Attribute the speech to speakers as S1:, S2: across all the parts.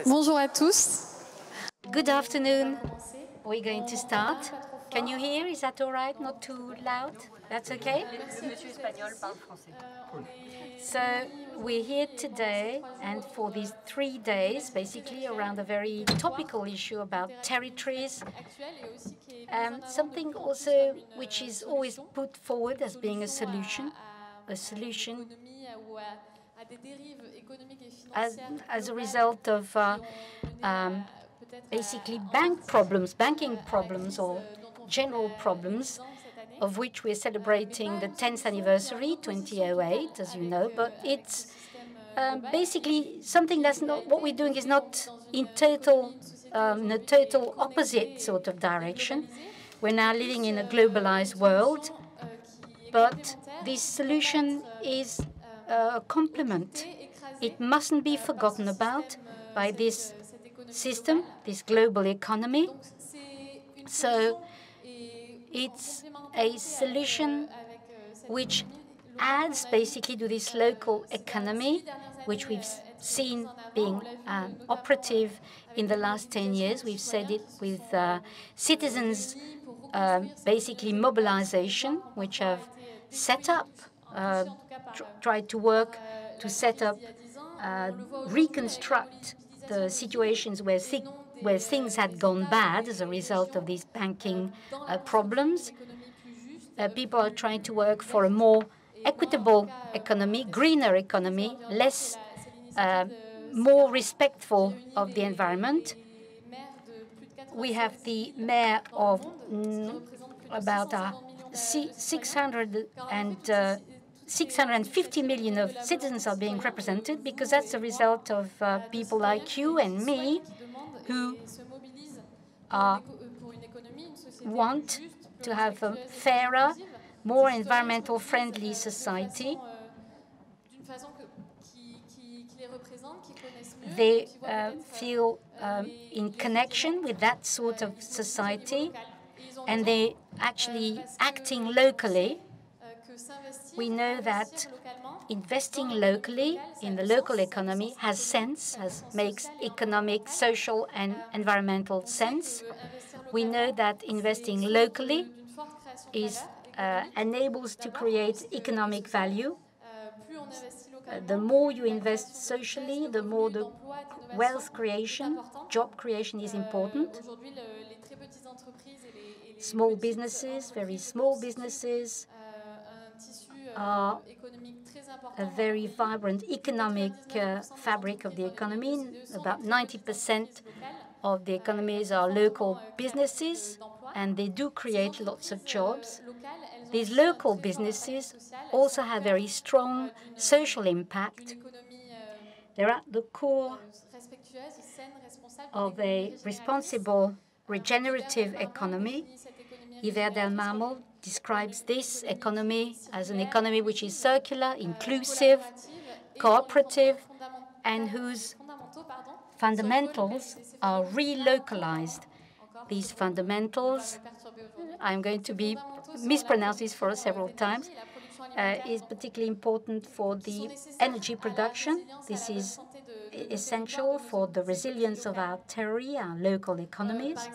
S1: Bonjour à tous.
S2: Good afternoon. We're going to start. Can you hear? Is that all right? Not too loud? That's okay? So we're here today and for these 3 days, basically around a very topical issue about territories. Something also which is always put forward as being a solution as a result of basically banking problems or general problems, of which we're celebrating the 10th anniversary, 2008, as you know, but it's basically something that's not, what we're doing is not in a total opposite sort of direction. We're now living in a globalized world, but this solution is a complement. It mustn't be forgotten about by this system, this global economy. So it's a solution which adds basically to this local economy, which we've seen being operative in the last 10 years. We've said it with citizens, basically mobilization, which have set up, tried to work to set up, reconstruct the situations where things had gone bad as a result of these banking problems. People are trying to work for a more equitable economy, greener economy, more respectful of the environment. We have the mayor of about 650 million of citizens are being represented, because that's a result of people like you and me who want to have a fairer, more environmental friendly society. They feel in connection with that sort of society, and they're actually acting locally. We know that investing locally in the local economy has sense, makes economic, social, and environmental sense. We know that investing locally enables to create economic value. The more you invest socially, the more the wealth creation, job creation is important. Small businesses, very small businesses, are a very vibrant economic fabric of the economy. About 90% of the economies are local businesses, and they do create lots of jobs. These local businesses also have very strong social impact. They're at the core of a responsible, regenerative economy. Yver Delmarmo describes this economy as an economy which is circular, inclusive, cooperative, and whose fundamentals are relocalized. These fundamentals, I'm going to be mispronounce this for several times, is particularly important for the energy production. This is essential for the resilience of our territory, our local economies.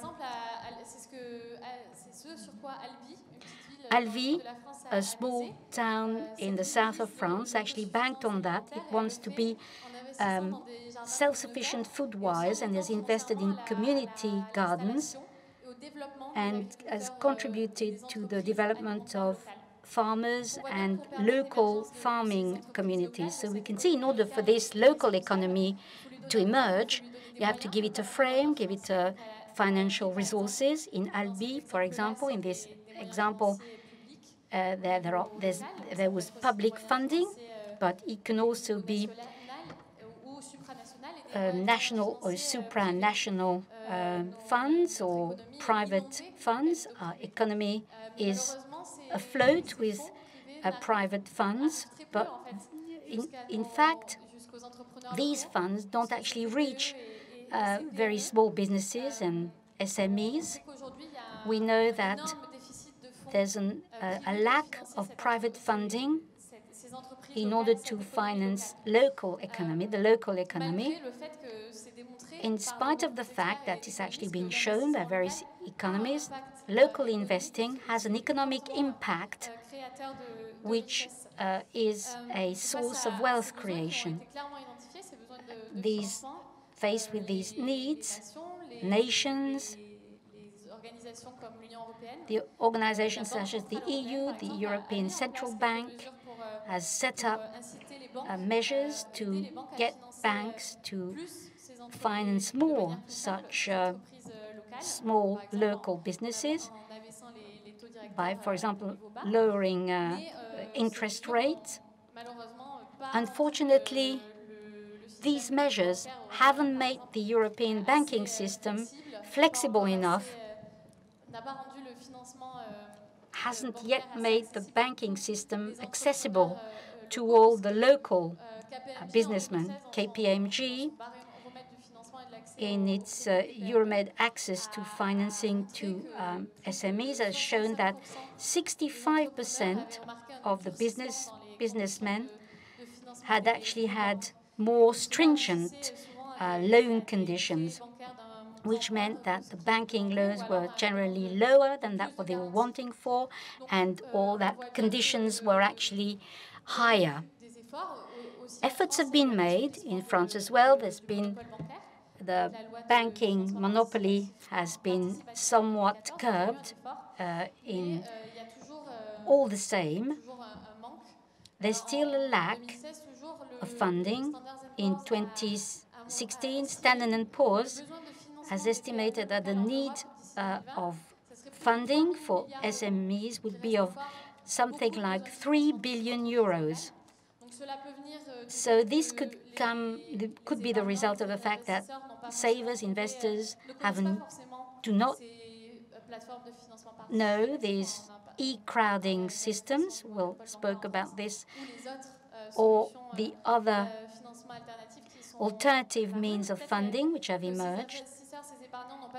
S2: Albi, a small town in the south of France, actually banked on that. It wants to be self-sufficient food-wise and has invested in community gardens and has contributed to the development of farmers and local farming communities. So we can see, in order for this local economy to emerge, you have to give it a frame, give it financial resources. In Albi, for example, in this example, there was public funding, but it can also be national or supranational funds or private funds. Our economy is afloat with private funds, but in fact, these funds don't actually reach very small businesses and SMEs. We know that there's a lack of private funding in order to finance local economy, the local economy, in spite of the fact that it's actually been shown by various economies, local investing has an economic impact which is a source of wealth creation. Faced with these needs, nations, the organizations such as the EU, the European Central Bank, has set up measures to get banks to finance more such small local businesses by, for example, lowering interest rates. Unfortunately, these measures haven't made the European banking system flexible enough, hasn't yet made the banking system accessible to all the local businessmen. KPMG, in its Euromed access to financing to SMEs, has shown that 65% of the businessmen had actually had more stringent loan conditions, which meant that the banking loans were generally lower than that what they were wanting for, and all that conditions were actually higher. Efforts have been made in France as well. There's been the banking monopoly has been somewhat curbed. In all the same, there's still a lack of funding. In 2016, Standard & Poor's has estimated that the need of funding for SMEs would be of something like 3 billion euros. So this could be the result of the fact that savers, investors do not know these e-crowding systems. We spoke about this, or the other alternative means of funding which have emerged.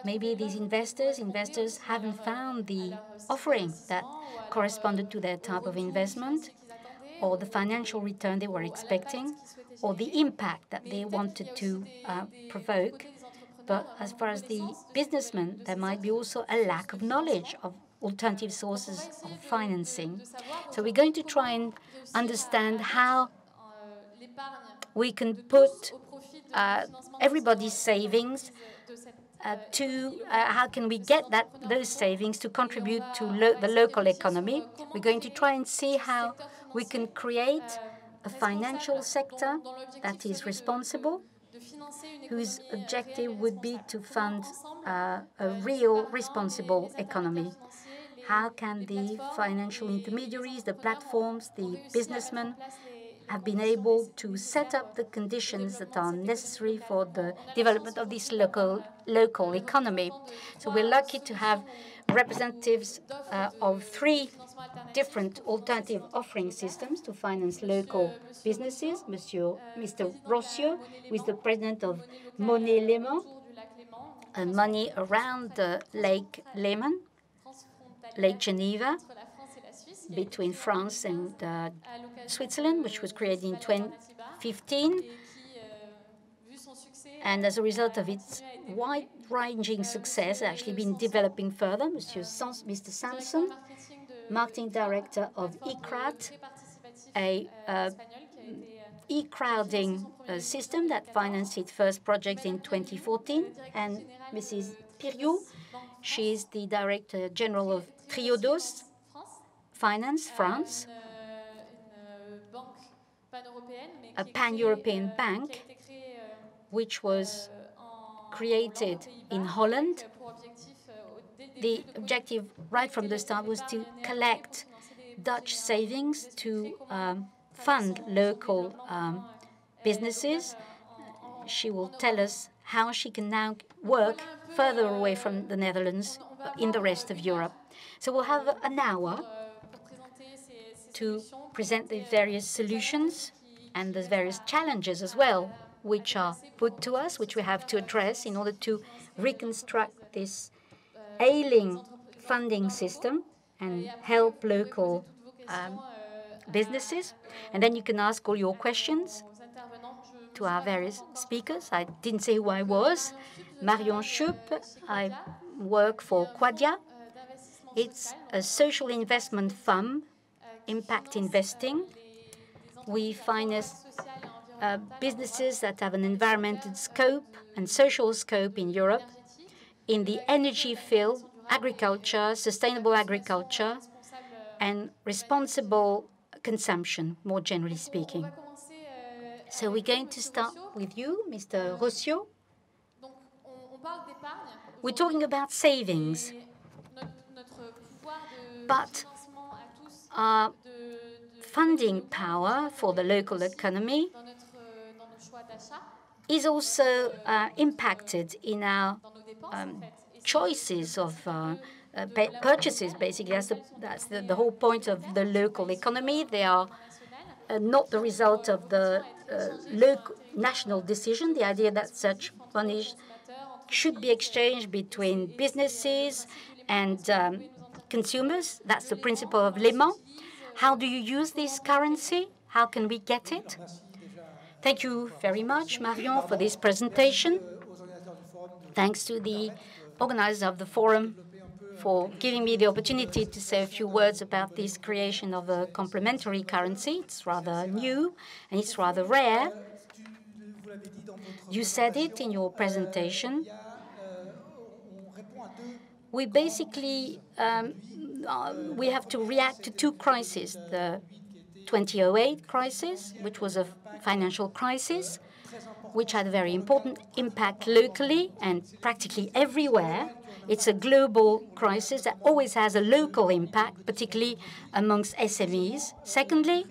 S2: Maybe these investors haven't found the offering that corresponded to their type of investment, or the financial return they were expecting, or the impact that they wanted to provoke. But as far as the businessmen, there might be also a lack of knowledge of alternative sources of financing. So we're going to try and understand how we can put everybody's savings how can we get those savings to contribute to the local economy. We're going to try and see how we can create a financial sector that is responsible, whose objective would be to fund a real responsible economy. How can the financial intermediaries, the platforms, the businessmen have been able to set up the conditions that are necessary for the development of this local economy? So we're lucky to have representatives of 3 different alternative offering systems to finance local businesses. Mr. Rossio, who is the president of Monnaie Léman, money around Lake Léman, Lake Geneva, between France and Switzerland, which was created in 2015. And as a result of its wide-ranging success, it actually been developing further. Mr. Samson, marketing director of eCrowd, a e-crowding system that financed its first project in 2014, and Mrs. Piriou, she's the director general of Triodos Finance France, a pan-European bank which was created in Holland. The objective right from the start was to collect Dutch savings to fund local businesses. She will tell us how she can now work further away from the Netherlands in the rest of Europe. So we'll have an hour to present the various solutions and the various challenges as well, which are put to us, which we have to address in order to reconstruct this ailing funding system and help local businesses. And then you can ask all your questions to our various speakers. I didn't say who I was. Marion Schupp. I work for Quadia. It's a social investment fund, impact investing. We finance businesses that have an environmental scope and social scope in Europe, in the energy field, agriculture, sustainable agriculture, and responsible consumption, more generally speaking. So we're going to start with you, Mr. Rossio. We're talking about savings, but our funding power for the local economy is also impacted in our choices of purchases, basically. That's the whole point of the local economy. They are not the result of the local national decision, the idea that such money should be exchanged between businesses and consumers. That's the principle of Lehman. How do you use this currency? How can we get it? Thank you very much, Marion, for this presentation. Thanks to the organizers of the forum for giving me the opportunity to say a few words about this creation of a complementary currency. It's rather new and it's rather rare. You said it in your presentation. We basically we have to react to two crises. The 2008 crisis, which was a financial crisis, which had a very important impact locally and practically everywhere. It's a global crisis that always has a local impact, particularly amongst SMEs. Secondly,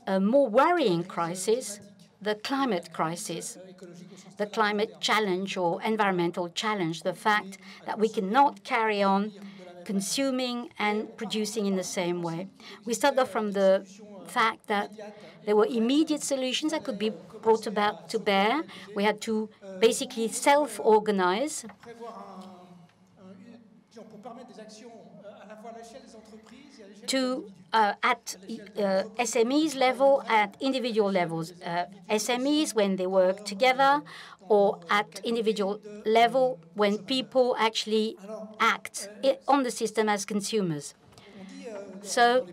S2: a more worrying crisis, the climate crisis, the climate challenge or environmental challenge, the fact that we cannot carry on consuming and producing in the same way. We start off from the fact that there were immediate solutions that could be brought about to bear. We had to basically self-organize to at SMEs level, at individual levels. SMEs when they work together, or at individual level when people actually act on the system as consumers. So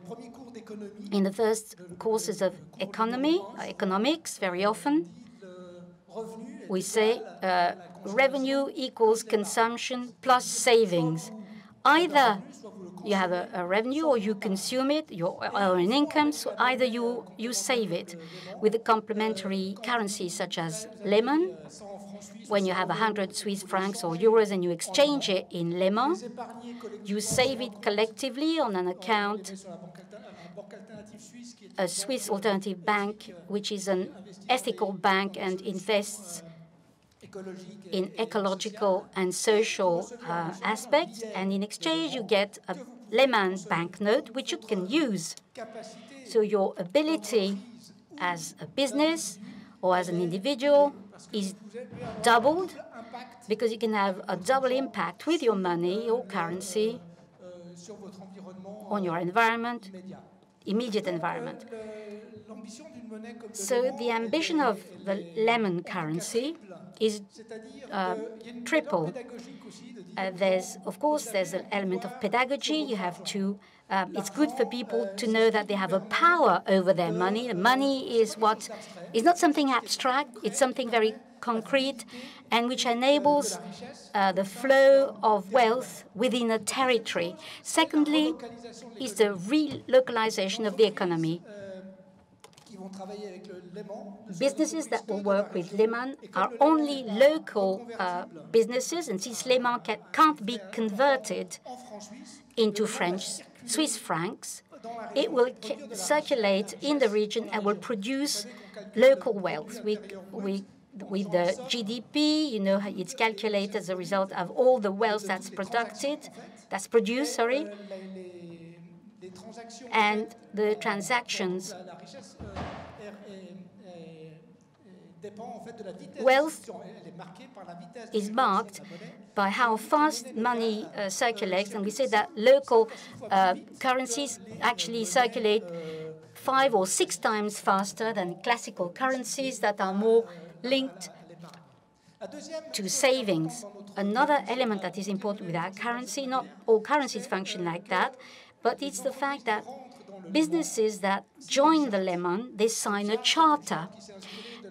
S2: in the first courses of economics, very often, we say revenue equals consumption plus savings. Either you have a revenue or you consume it, your own income, so either you save it. With a complementary currency such as Lehman, when you have 100 Swiss francs or euros and you exchange it in Lehman, you save it collectively on an account, a Swiss alternative bank, which is an ethical bank and invests in ecological and social aspects. And in exchange, you get a Lehman banknote, which you can use. So your ability as a business or as an individual is doubled because you can have a double impact with your money, your currency, on your environment, immediate environment. So the ambition of the Lehman currency is triple. Of course, there's an element of pedagogy. You have to. It's good for people to know that they have a power over their money. The money is not something abstract. It's something very concrete, and which enables the flow of wealth within a territory. Secondly, is the relocalization of the economy. Businesses that will work with Lehman are only local businesses, and since Lehman can't be converted into Swiss francs, it will circulate in the region and will produce local wealth. With the GDP, you know, it's calculated as a result of all the wealth that's produced, and the transactions wealth is marked by how fast money circulates, and we say that local currencies actually circulate 5 or 6 times faster than classical currencies that are more linked to savings. Another element that is important with our currency, not all currencies function like that, but it's the fact that businesses that join the Lemon, they sign a charter.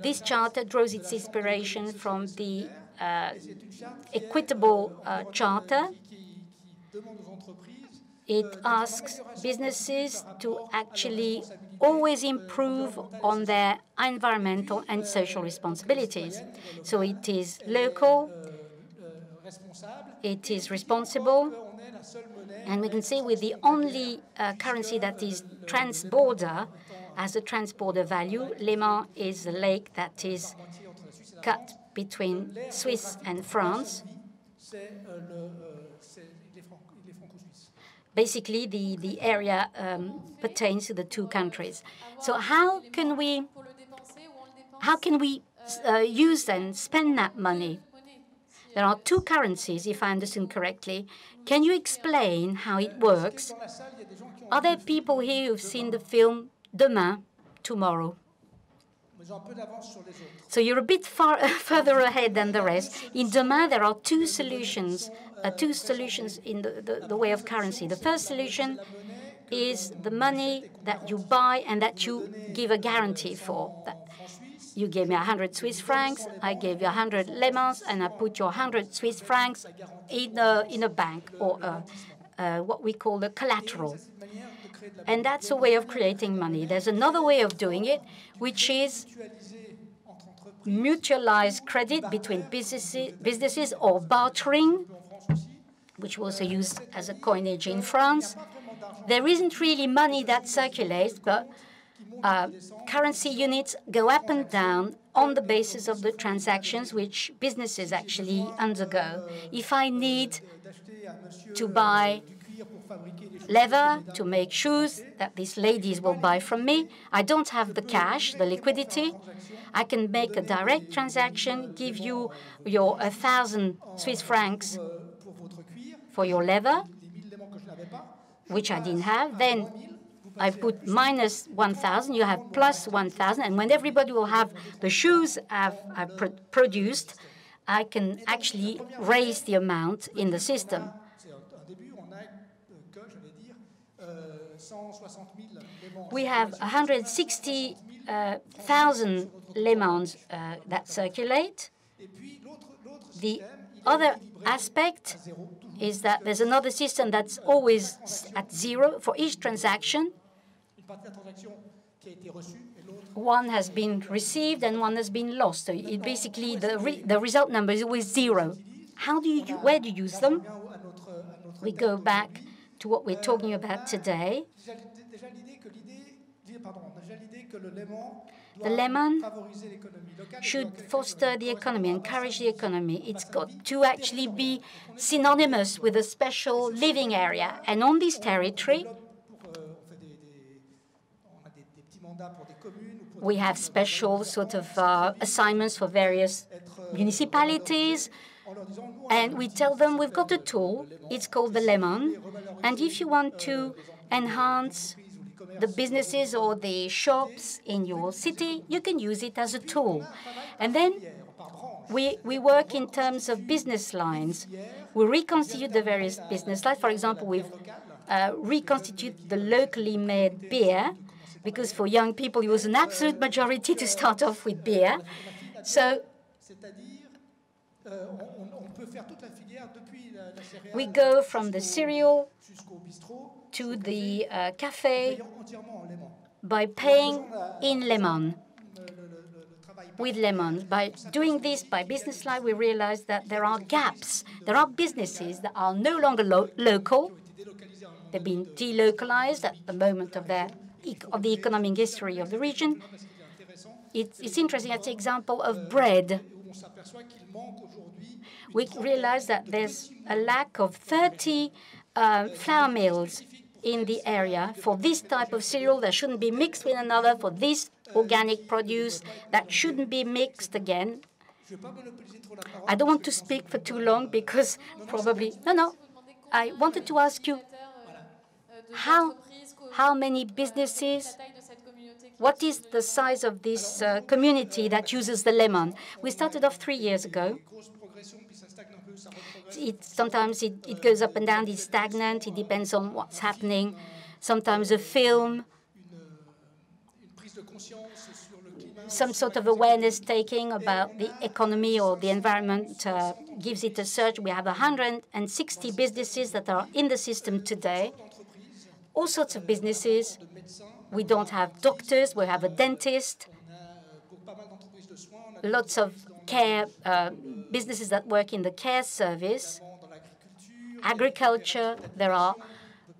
S2: This charter draws its inspiration from the equitable charter. It asks businesses to actually always improve on their environmental and social responsibilities. So it is local, it is responsible, and we can say we're the only currency that is trans-border, has a trans-border value. Léman is a lake that is cut between Swiss and France. Basically, the area pertains to the two countries. So how can we use and spend that money? There are two currencies, if I understand correctly. Can you explain how it works? Are there people here who've seen the film Demain, Tomorrow? So you're a bit further ahead than the rest. In Demain, there are two solutions in the way of currency. The first solution is the money that you buy and that you give a guarantee for. You gave me 100 Swiss francs, I gave you 100 lemons, and I put your 100 Swiss francs in a bank, or what we call the collateral. And that's a way of creating money. There's another way of doing it, which is mutualized credit between businesses or bartering, which was also used as a coinage in France. There isn't really money that circulates, but currency units go up and down on the basis of the transactions which businesses actually undergo. If I need to buy leather to make shoes that these ladies will buy from me, I don't have the cash, the liquidity. I can make a direct transaction, give you your 1,000 Swiss francs for your leather, which I didn't have. Then I put minus 1,000, you have plus 1,000, and when everybody will have the shoes I've produced, I can actually raise the amount in the system. We have 160,000 lemons that circulate. The other aspect is that there's another system that's always at zero for each transaction. One has been received and one has been lost. So basically, the result number is always zero. Where do you use them? We go back to what we're talking about today. The lemon should foster the economy, encourage the economy. It's got to actually be synonymous with a special living area. And on this territory, we have special sort of assignments for various municipalities. And we tell them we've got a tool. It's called the lemon. And if you want to enhance the businesses or the shops in your city, you can use it as a tool. And then we work in terms of business lines. We reconstitute the various business lines. For example, we've reconstituted the locally made beer, because for young people, it was an absolute majority to start off with beer. So we go from the cereal to the cafe by paying in lemon, with lemon. By doing this by business line, we realize that there are gaps. There are businesses that are no longer local. They've been delocalized at the moment of the economic history of the region. It's interesting. That's the example of bread. We realize that there's a lack of 30 flour mills in the area. For this type of cereal, that shouldn't be mixed with another. For this organic produce, that shouldn't be mixed again. I don't want to speak for too long because probably... No. I wanted to ask you how many businesses, what is the size of this community that uses the lemon? We started off 3 years ago. Sometimes it goes up and down, it's stagnant, it depends on what's happening. Sometimes a film, some sort of awareness taking about the economy or the environment gives it a surge. We have 160 businesses that are in the system today, all sorts of businesses. We don't have doctors, we have a dentist, lots of care businesses that work in the care service, agriculture, there are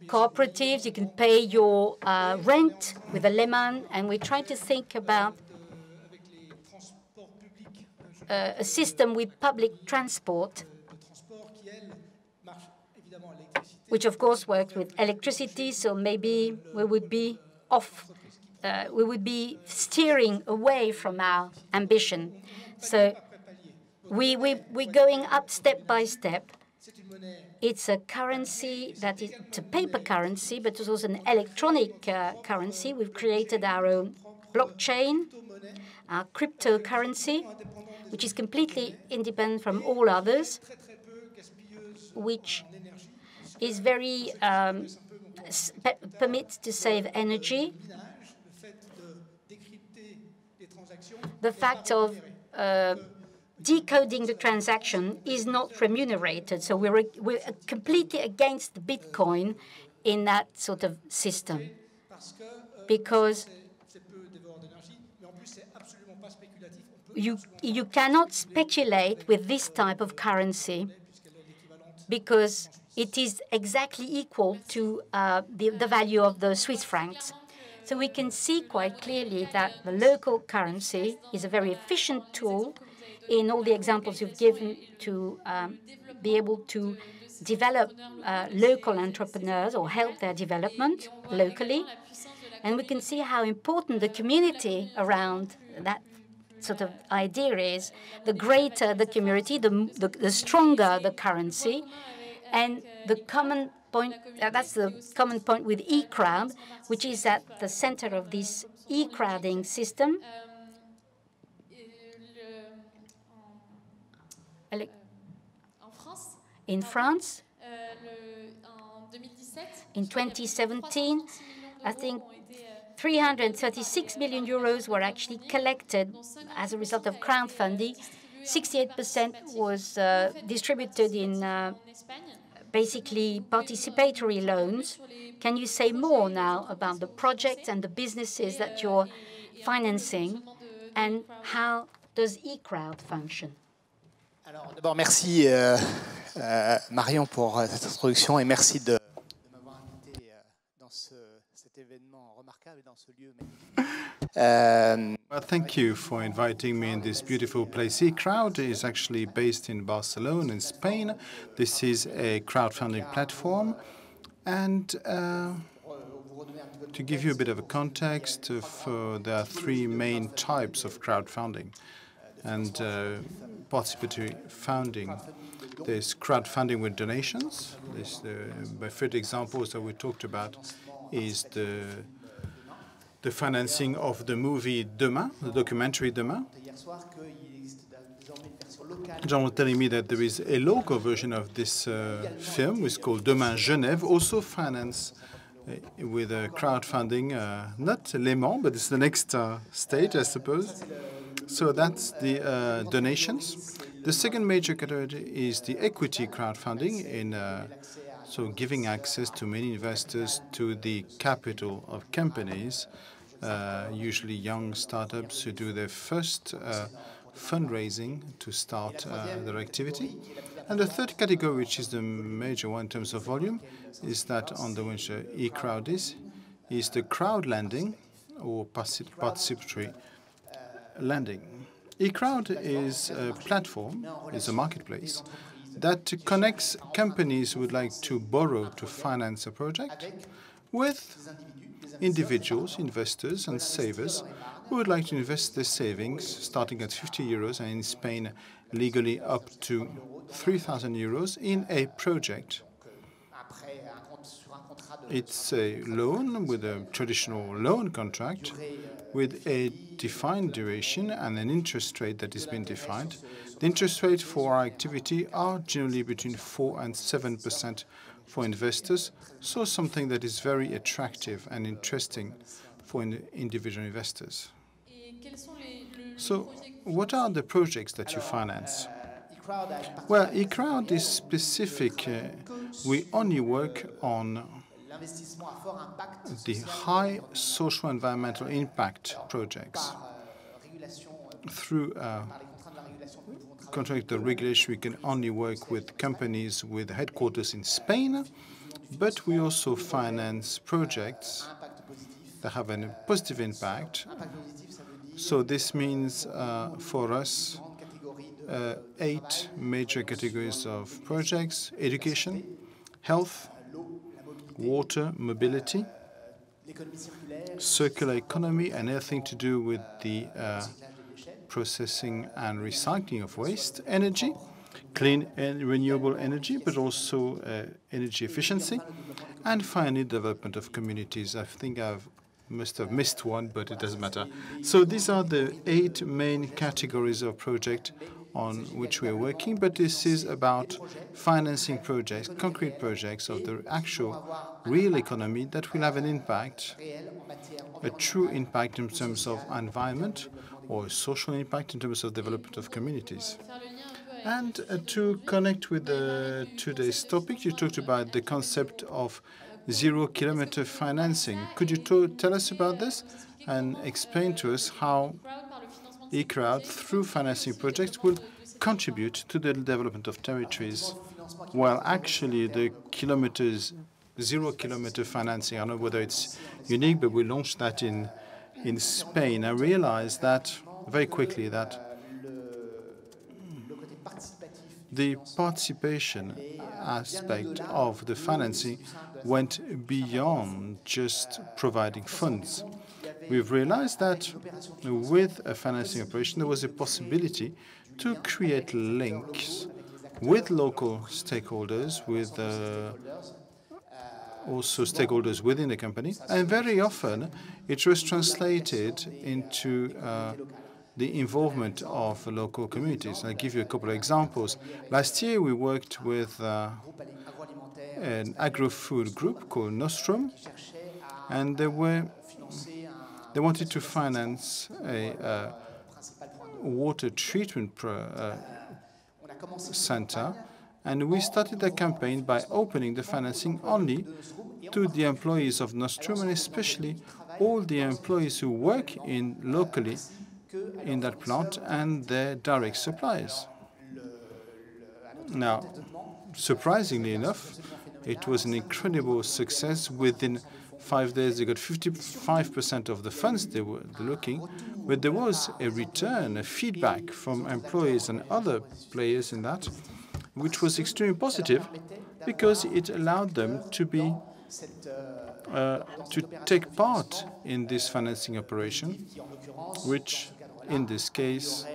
S2: cooperatives, you can pay your rent with a lemon, and we try to think about a system with public transport, which of course works with electricity, so maybe we would be steering away from our ambition. So we're going up step by step. It's a currency that is a paper currency, but it's also an electronic currency. We've created our own blockchain, our cryptocurrency, which is completely independent from all others, which is very permits to save energy. The fact of decoding the transaction is not remunerated. So we're completely against the Bitcoin in that sort of system, because you cannot speculate with this type of currency because it is exactly equal to the value of the Swiss francs. So we can see quite clearly that the local currency is a very efficient tool in all the examples you've given to be able to develop local entrepreneurs or help their development locally. And we can see how important the community around that sort of idea is. The greater the community, the stronger the currency. And the common point, that's the common point with e-crowd, which is at the center of this e-crowding system. In France, in 2017, I think 336 million euros were actually collected as a result of crowdfunding. 68% was distributed in basically participatory loans. Can you say more now about the projects and the businesses that you're financing, and how does eCrowd function?
S1: Alors, d'abord, merci Marion pour cette introduction et merci de m'avoir invité dans cet événement remarquable dans ce lieu.
S3: Well, thank you for inviting me in this beautiful place. eCrowd is actually based in Barcelona, in Spain. This is a crowdfunding platform. And to give you a bit of a context, there are three main types of crowdfunding and participatory funding. There's crowdfunding with donations. My favorite examples that we talked about is the financing of the movie Demain, the documentary Demain. John was telling me that there is a local version of this film, which is called Demain Genève, also financed with crowdfunding, not Le Mans, but it's the next stage, I suppose. So that's the donations. The second major category is the equity crowdfunding, so giving access to many investors to the capital of companies, usually young startups who do their first fundraising to start their activity. And the third category, which is the major one in terms of volume, is that on the which eCrowd is the crowd lending or participatory lending. eCrowd is a platform, is a marketplace that connects companies who would like to borrow to finance a project with individuals, investors and savers who would like to invest their savings starting at 50 euros and in Spain legally up to 3,000 euros in a project. It's a loan with a traditional loan contract with a defined duration and an interest rate that has been defined. The interest rate for our activity are generally between 4 and 7% for investors, so something that is very attractive and interesting for individual investors. So what are the projects that you finance? Well, eCrowd is specific. We only work on the high social environmental impact projects. Through contract regulation, we can only work with companies with headquarters in Spain, but we also finance projects that have a positive impact. So this means for us 8 major categories of projects: education, health, water, mobility, circular economy, and everything to do with the processing and recycling of waste, energy, clean and renewable energy, but also energy efficiency, and finally development of communities. I think I must have missed one, but it doesn't matter. So these are the 8 main categories of project on which we are working, but this is about financing projects, concrete projects of the actual real economy that will have an impact, a true impact in terms of environment or a social impact in terms of development of communities. And to connect with today's topic, you talked about the concept of zero-kilometer financing. Could you tell us about this and explain to us how eCrowd, through financing projects, will contribute to the development of territories? Well, actually, the zero-kilometer financing, I don't know whether it's unique, but we launched that in Spain. I realized that very quickly that the participation aspect of the financing went beyond just providing funds. We've realized that with a financing operation, there was a possibility to create links with local stakeholders, with also stakeholders within the company, and very often it was translated into the involvement of local communities. I'll give you a couple of examples. Last year, we worked with an agro-food group called Nostrum, and they wanted to finance a water treatment center, and we started the campaign by opening the financing only to the employees of Nostrum, and especially all the employees who work locally in that plant and their direct suppliers. Now, surprisingly enough, it was an incredible success. Within 5 days, they got 55% of the funds they were looking, but there was a return, a feedback from employees and other players in that, which was extremely positive because it allowed them to take part in this financing operation, which in this case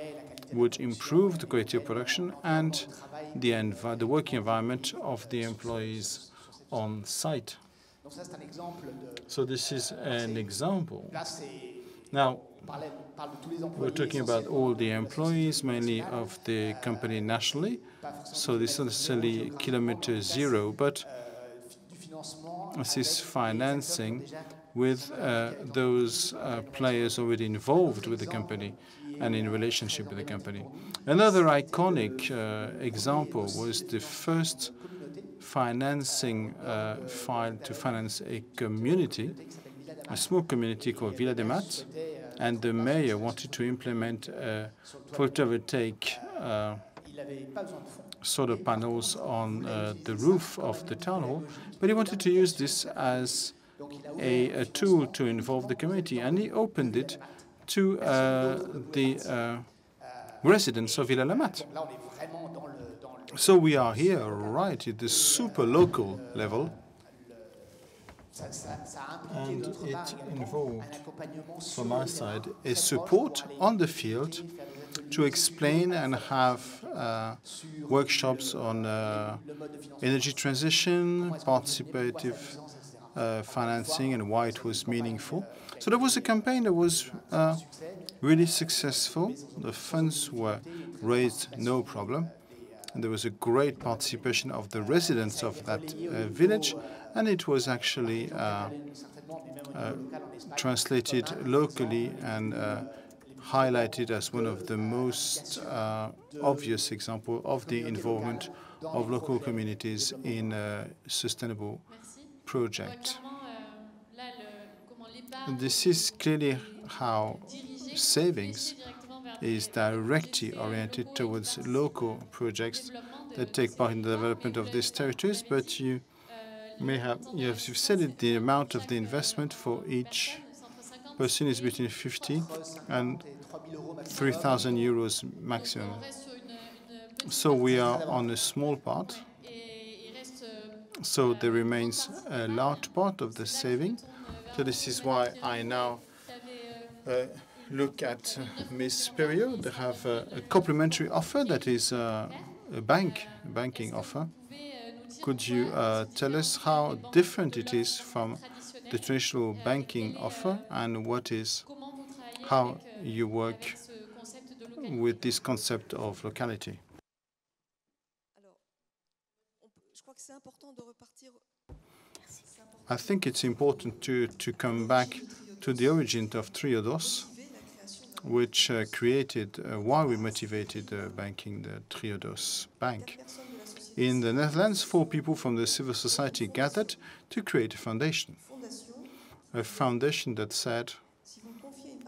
S3: would improve the quality of production and the working environment of the employees on site. So this is an example. Now, we're talking about all the employees, mainly of the company nationally. So this is not necessarily kilometer zero, but this is financing with those players already involved with the company and in relationship with the company. Another iconic example was the first financing file to finance a community, a small community called Villa de Mat, and the mayor wanted to implement photovoltaic solar panels on the roof of the town hall, but he wanted to use this as a tool to involve the community, and he opened it to the residents of Villa de Mat. So we are here right at the super local level. And it involved, from my side, a support on the field to explain and have workshops on energy transition, participative financing, and why it was meaningful. So there was a campaign that was really successful. The funds were raised no problem. And there was a great participation of the residents of that village, and it was actually translated locally and highlighted as one of the most obvious examples of the involvement of local communities in a sustainable project. This is clearly how savings is directly oriented towards local projects that take part in the development of these territories, but you have said it, the amount of the investment for each person is between 50 and 3,000 euros maximum. So we are on a small part. So there remains a large part of the saving. So this is why I now look at Ms. Perriot. They have a complementary offer that is a banking offer. Could you tell us how different it is from the traditional banking offer, and how you work with this concept of locality? I think it's important to come back to the origin of Triodos, which created why we motivated banking the Triodos Bank. In the Netherlands, 4 people from the civil society gathered to create a foundation that said,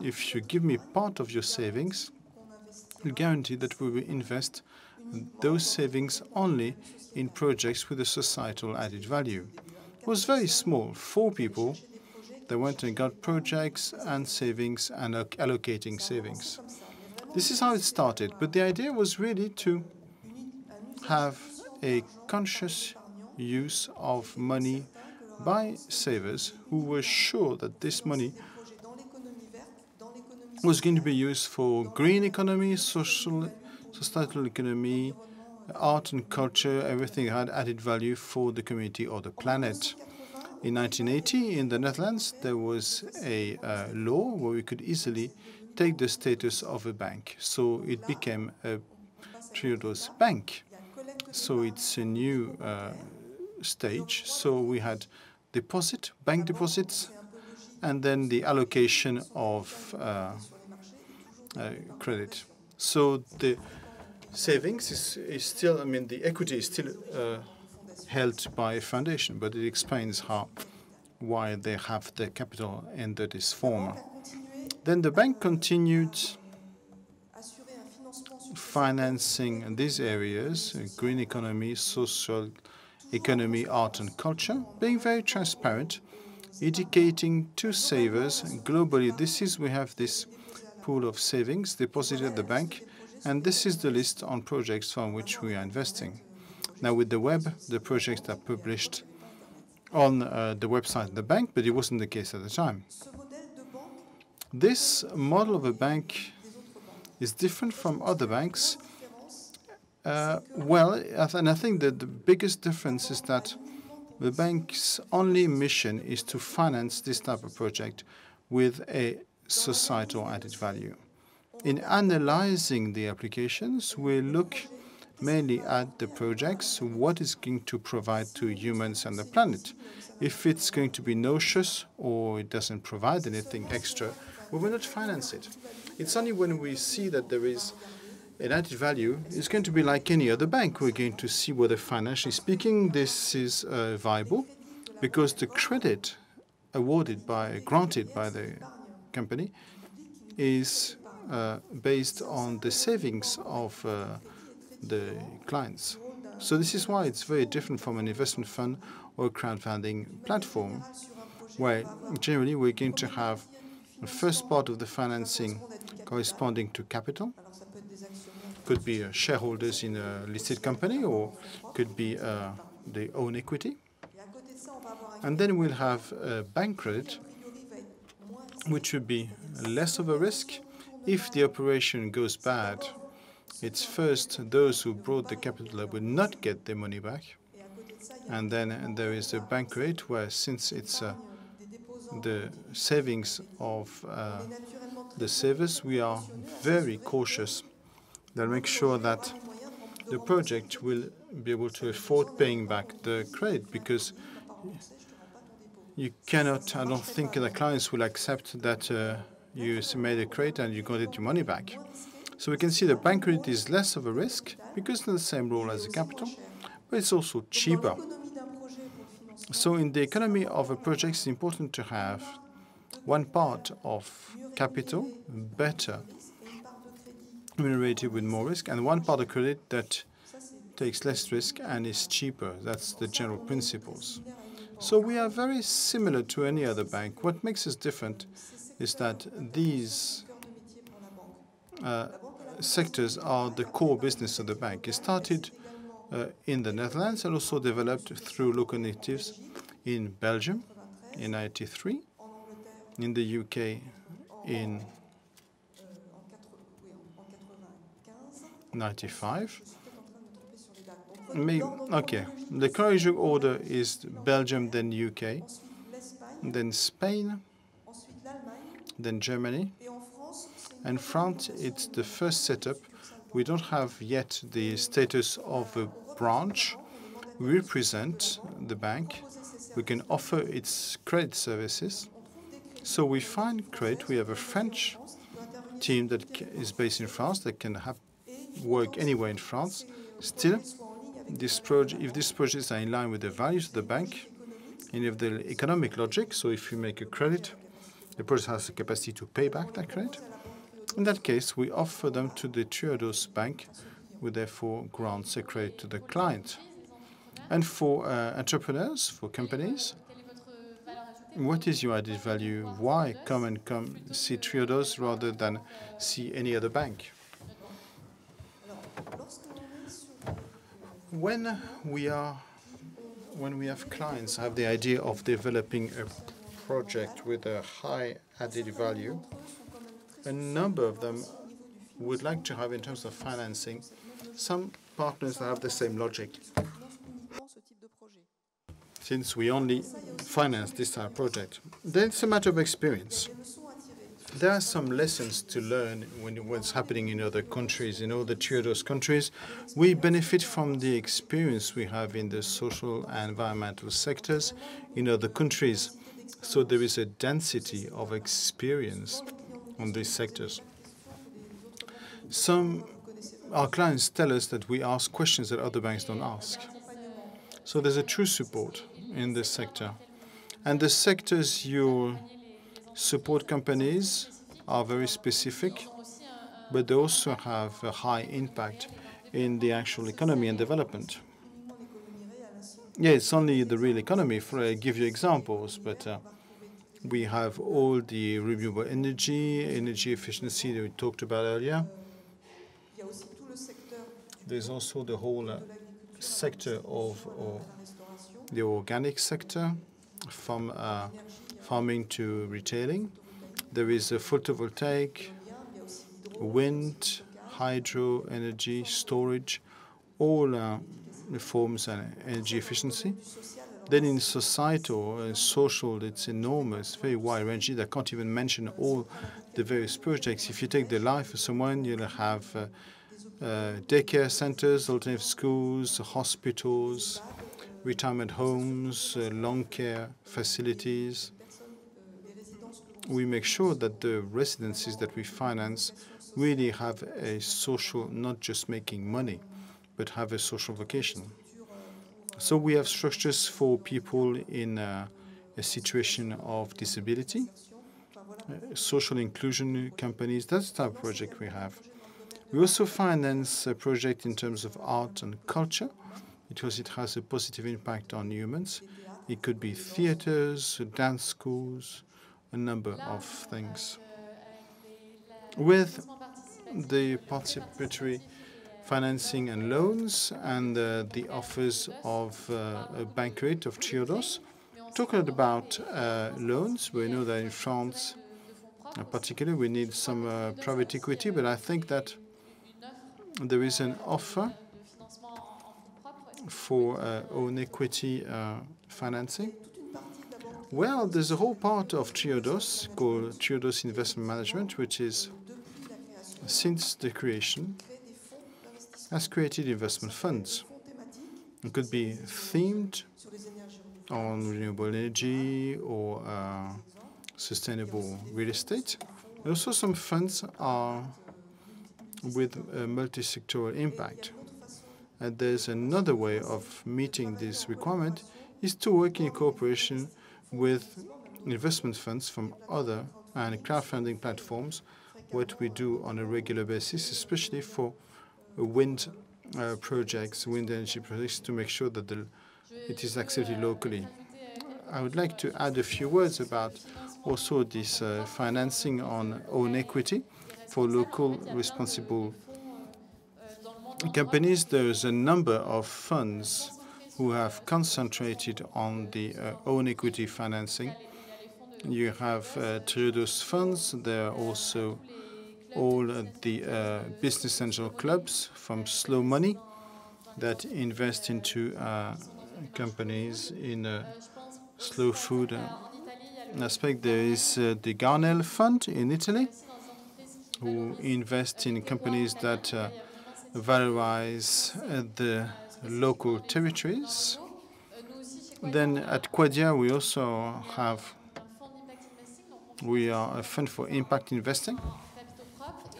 S3: if you give me part of your savings, you guarantee that we will invest those savings only in projects with a societal added value. It was very small, 4 people. They went and got projects and savings and allocating savings. This is how it started, but the idea was really to have a conscious use of money by savers who were sure that this money was going to be used for green economy, societal economy, art and culture, everything had added value for the community or the planet. In 1980, in the Netherlands, there was a law where we could easily take the status of a bank. So it became a Triodos Bank. So it's a new stage. So we had bank deposits, and then the allocation of credit. So the savings is still, the equity is still held by a foundation, but it explains why they have the capital in this form. Then the bank continued financing these areas, green economy, social economy, art and culture, being very transparent, indicating to savers globally, we have this pool of savings deposited at the bank, and this is the list on projects from which we are investing. Now, with the web, the projects are published on the website of the bank, but it wasn't the case at the time. This model of a bank is different from other banks. And I think that the biggest difference is that the bank's only mission is to finance this type of project with a societal added value. In analyzing the applications, we look mainly at the projects, what is going to provide to humans and the planet. If it's going to be noxious or it doesn't provide anything extra, we will not finance it. It's only when we see that there is an added value, it's going to be like any other bank. We're going to see whether, financially speaking, this is viable, because the credit granted by the company is based on the savings of the clients. So this is why it's very different from an investment fund or a crowdfunding platform, where generally we're going to have the first part of the financing corresponding to capital. Could be shareholders in a listed company, or could be their own equity. And then we'll have a bank credit, which would be less of a risk. If the operation goes bad, it's first those who brought the capital that will not get their money back. And then there is a bank rate where, since it's the savings of the savers, we are very cautious that make sure that the project will be able to afford paying back the credit, because you cannot, I don't think the clients will accept that you made a credit and you got your money back. So we can see the bank credit is less of a risk because it's the same role as the capital, but it's also cheaper. So in the economy of a project, it's important to have one part of capital better remunerated with more risk, and one part of credit that takes less risk and is cheaper. That's the general principles. So we are very similar to any other bank. What makes us different is that these sectors are the core business of the bank. It started in the Netherlands and also developed through local initiatives in Belgium in 1993, in the UK in 1995. Okay, the chronological order is Belgium, then UK, then Spain, then Germany, and France. It's the first setup. We don't have yet the status of a branch. We represent the bank. We can offer its credit services. So we find credit. We have a French team that is based in France that can work anywhere in France. Still, if these projects are in line with the values of the bank and if the economic logic, so if you make a credit, the project has the capacity to pay back that credit. In that case, we offer them to the Triodos Bank, who therefore grants a credit to the client. And for entrepreneurs, for companies, what is your added value? Why come see Triodos rather than see any other bank? When we have clients have the idea of developing a project with a high added value, a number of them would like to have, in terms of financing, some partners that have the same logic. Since we only finance this type of project, then it's a matter of experience. There are some lessons to learn when what's happening in other countries. In all the Triodos countries, we benefit from the experience we have in the social and environmental sectors in other countries. So there is a density of experience on these sectors. Our clients tell us that we ask questions that other banks don't ask. So there's a true support in this sector. And the sectors you support companies are very specific, but they also have a high impact in the actual economy and development. Yeah, it's only the real economy. I give you examples, but we have all the renewable energy efficiency that we talked about earlier. There's also the whole sector of the organic sector, from farming to retailing. There is a photovoltaic, wind, hydro energy, storage, all reforms and energy efficiency. Then in societal and social, it's enormous, very wide-ranging. I can't even mention all the various projects. If you take the life of someone, you'll have daycare centers, alternative schools, hospitals, retirement homes, long care facilities. We make sure that the residencies that we finance really have a social, not just making money, but have a social vocation. So we have structures for people in a situation of disability, social inclusion companies. That's the type of project we have. We also finance a project in terms of art and culture, because it has a positive impact on humans. It could be theaters, dance schools, a number of things. With the participatory financing and loans and the offers of a bank rate of Triodos, talking about loans. We know that in France, particularly, we need some private equity, but I think that there is an offer for own equity financing. Well, there's a whole part of Triodos called Triodos Investment Management, which is, since the creation, has created investment funds. It could be themed on renewable energy or sustainable real estate. And also some funds are with a multi-sectoral impact. And there's another way of meeting this requirement is to work in cooperation with investment funds from other and crowdfunding platforms, what we do on a regular basis, especially for wind projects, wind energy projects, to make sure that it is accepted locally. I would like to add a few words about also this financing on own equity for local responsible companies. There's a number of funds who have concentrated on the own equity financing. You have Triodos funds. There are also all the business angel clubs from Slow Money that invest into companies in slow food aspect. There is the Garnell Fund in Italy, who invest in companies that valorize the local territories. Then at Quadia, we also we are a fund for impact investing.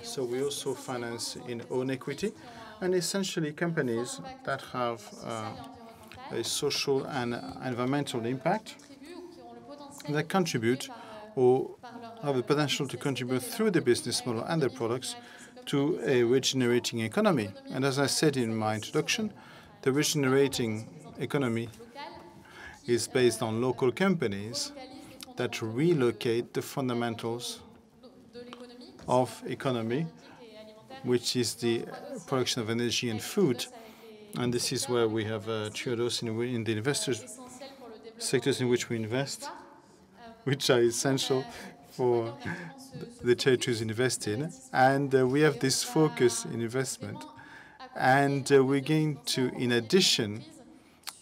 S3: So we also finance in own equity, and essentially companies that have a social and environmental impact that contribute or have the potential to contribute through the business model and their products to a regenerating economy. And as I said in my introduction, the regenerating economy is based on local companies that relocate the fundamentals of economy, which is the production of energy and food. And this is where we have Triodos in the investors sectors in which we invest, which are essential for the territories invest in. And we have this focus in investment. And we're going to, in addition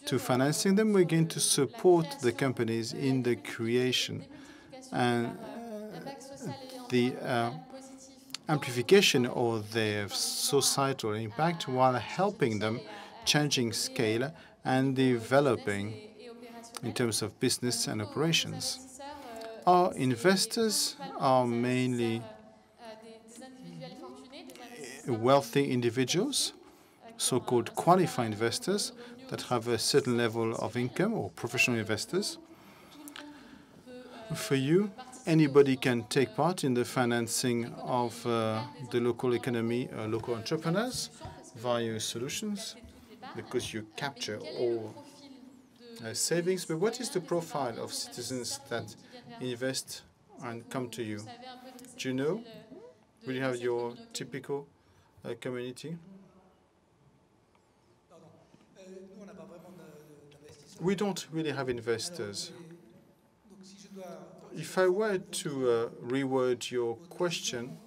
S3: to financing them, we're going to support the companies in the creation and the amplification of their societal impact while helping them changing scale and developing in terms of business and operations. Our investors are mainly wealthy individuals, so-called qualified investors that have a certain level of income, or professional investors. For you, anybody can take part in the financing of the local economy, local entrepreneurs, via solutions, because you capture all savings. But what is the profile of citizens that invest and come to you? Do you know? Will you have your typical community? We don't really have investors. If I were to reword your question,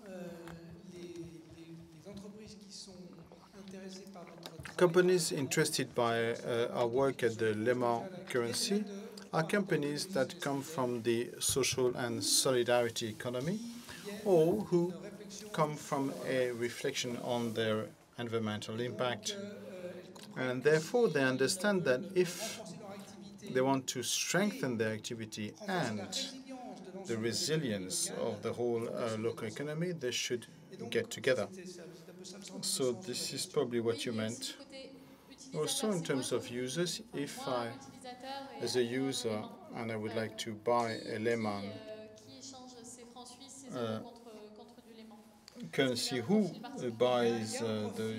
S3: companies interested by our work at the Léman currency are companies that come from the social and solidarity economy, or who come from a reflection on their environmental impact. And therefore, they understand that if they want to strengthen their activity and the resilience of the whole local economy, they should get together. So this is probably what you meant. Also, in terms of users, if I, as a user, and I would like to buy a Léman currency, who buys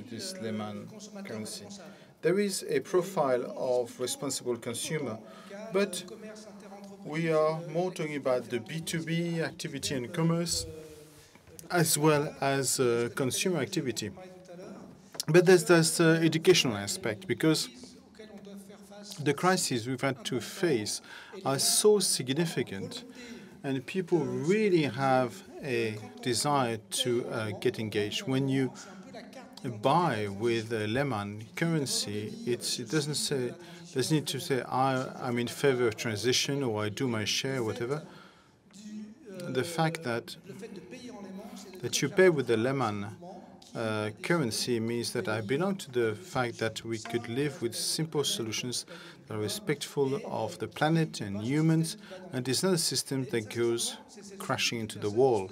S3: this Léman currency? There is a profile of responsible consumer, but we are more talking about the B2B activity and commerce, as well as consumer activity. But there's this educational aspect, because the crises we've had to face are so significant, and people really have a desire to get engaged. When you buy with a Lehman currency, it doesn't need to say I'm in favor of transition or I do my share, whatever. The fact that you pay with the Lehman currency means that I belong to the fact that we could live with simple solutions that are respectful of the planet and humans, and it's not a system that goes crashing into the wall.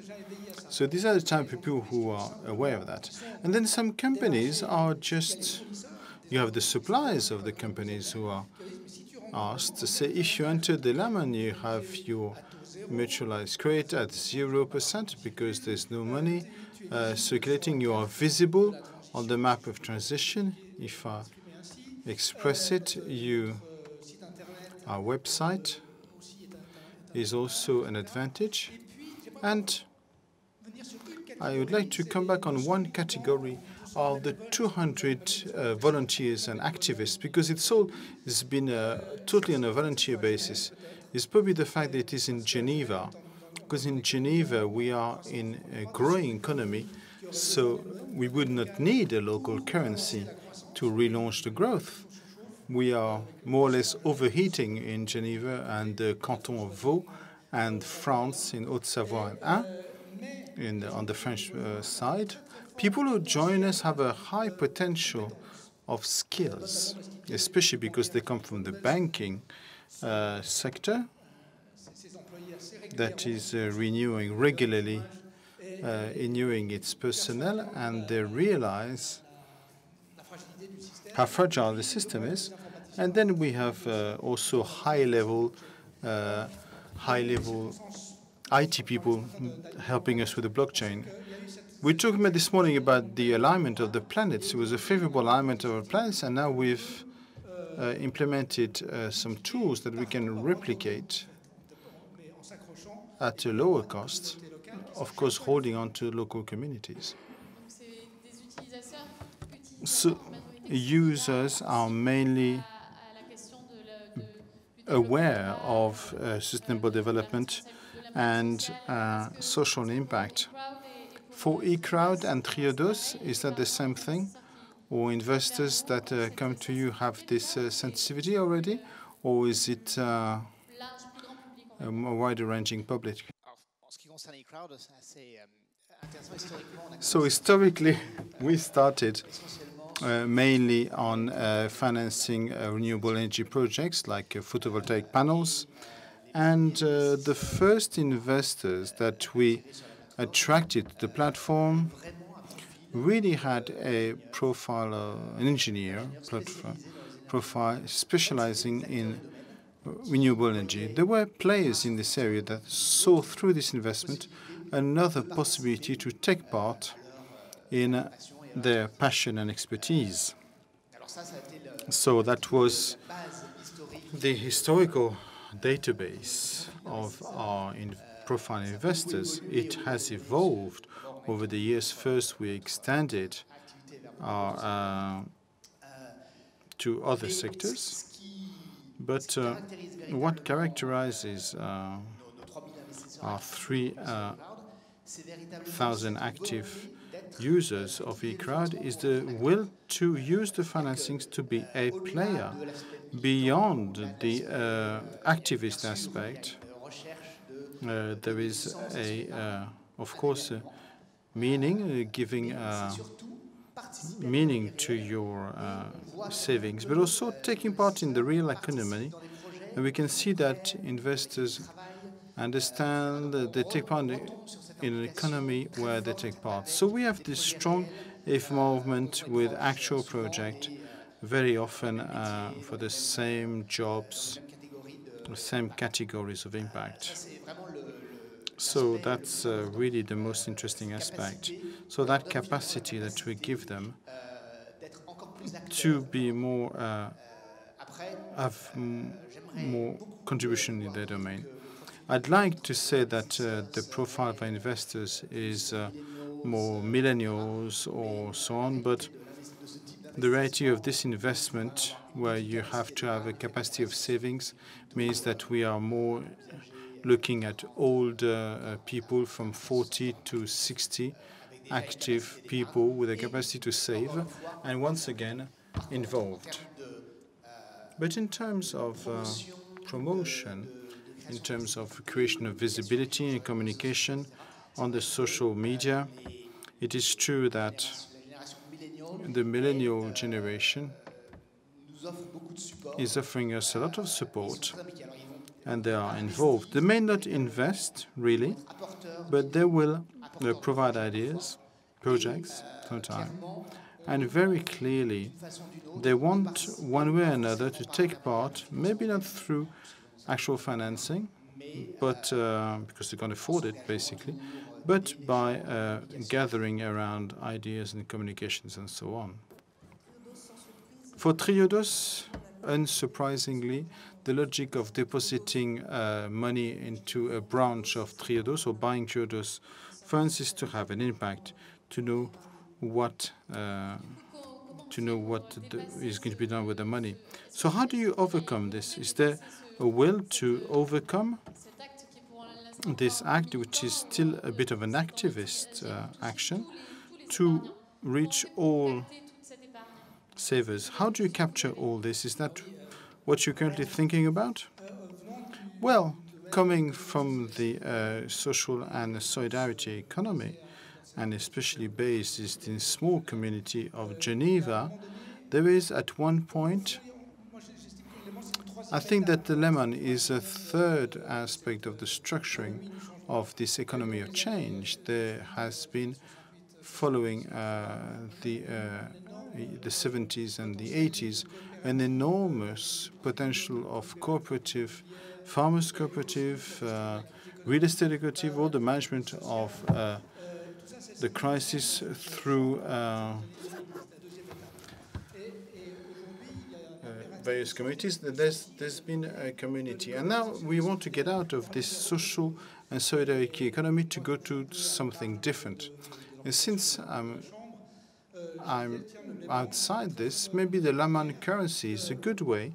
S3: So these are the type of people who are aware of that. And then some companies are just, you have the suppliers of the companies who are asked to say, if you enter the Lehman, you have your mutualized credit at 0% because there's no money circulating. You are visible on the map of transition. If I express it, our website is also an advantage. And I would like to come back on one category of the 200 volunteers and activists, because it's been totally on a volunteer basis. It's probably the fact that it is in Geneva, because in Geneva we are in a growing economy, so we would not need a local currency to relaunch the growth. We are more or less overheating in Geneva and the canton of Vaud and France in Haute-Savoie and Ain, on the French side. People who join us have a high potential of skills, especially because they come from the banking sector that is renewing regularly, renewing its personnel, and they realize how fragile the system is. And then we have also high-level IT people helping us with the blockchain. We talked about this morning about the alignment of the planets. It was a favorable alignment of our planets, and now we've implemented some tools that we can replicate at a lower cost, of course, holding on to local communities. So users are mainly aware of sustainable development and social impact. For eCrowd and Triodos, is that the same thing? Or investors that come to you have this sensitivity already? Or is it a more wider-ranging public? So historically, we started mainly on financing renewable energy projects like photovoltaic panels. And the first investors that we attracted to the platform really had a profile, an engineer profile specializing in renewable energy. There were players in this area that saw through this investment another possibility to take part in their passion and expertise. So that was the historical database of our profile investors. It has evolved over the years. First, we extended our to other sectors. But what characterizes our 3,000 active users of eCrowd is the will to use the financings to be a player beyond the activist aspect. There is of course, meaning, giving meaning to your savings, but also taking part in the real economy. And we can see that investors understand that they take part in an economy where they take part. So we have this strong involvement with actual project, very often for the same jobs, the same categories of impact. So that's really the most interesting aspect. So that capacity that we give them to be more, have more contribution in their domain. I'd like to say that the profile of our investors is more millennials or so on, but The reality of this investment, where you have to have a capacity of savings, means that we are more looking at older people from 40 to 60, active people with a capacity to save, and once again, involved. But in terms of promotion, in terms of creation of visibility and communication on the social media, it is true that the millennial generation is offering us a lot of support, and they are involved. They may not invest, really, but they will provide ideas, projects, sometimes. And very clearly, they want, one way or another, to take part, maybe not through actual financing, but because they can't afford it, basically, but by gathering around ideas and communications and so on. For Triodos, unsurprisingly, the logic of depositing money into a branch of Triodos or buying Triodos funds is to have an impact, to know what is going to be done with the money. So how do you overcome this? Is there a will to overcome this act, which is still a bit of an activist action, to reach all savers? How do you capture all this? Is that what you're currently thinking about? Well, coming from the social and solidarity economy, and especially based in a small community of Geneva, there is at one point, I think that the lemon is a third aspect of the structuring of this economy of change. There has been, following the 70s and the 80s, an enormous potential of cooperative, farmers cooperative, real estate cooperative, all the management of the crisis through various communities. There's been a community. And now we want to get out of this social and solidarity economy to go to something different. And since I'm outside this, maybe the Laman currency is a good way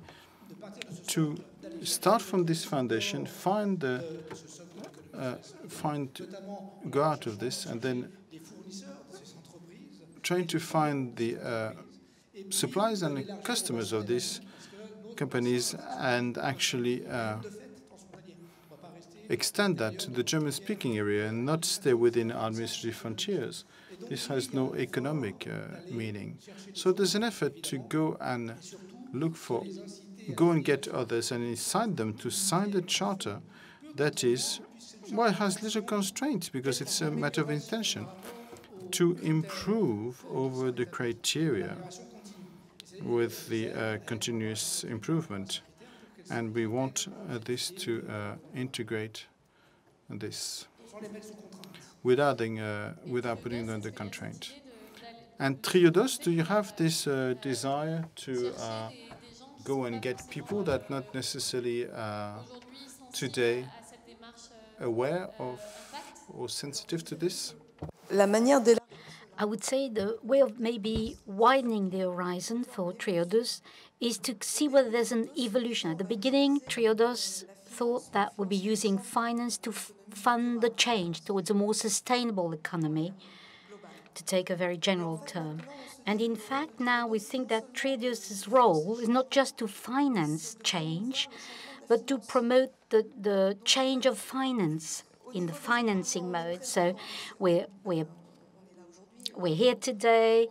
S3: to start from this foundation, go out of this, and then trying to find the suppliers and the customers of these companies and actually extend that to the German-speaking area and not stay within administrative frontiers. This has no economic meaning. So there's an effort to go and go and get others and incite them to sign the charter that is, well, it has little constraints because it's a matter of intention to improve over the criteria with the continuous improvement. And we want this to integrate this without putting them under constraint. And Triodos, do you have this desire to go and get people that not necessarily today aware of or sensitive to this?
S2: I would say the way of maybe widening the horizon for Triodos is to see whether there's an evolution. At the beginning, Triodos thought that we'd be using finance to fund the change towards a more sustainable economy, to take a very general term. And in fact, now we think that Triodos' role is not just to finance change, but to promote the change of finance in the financing mode. So we're here today.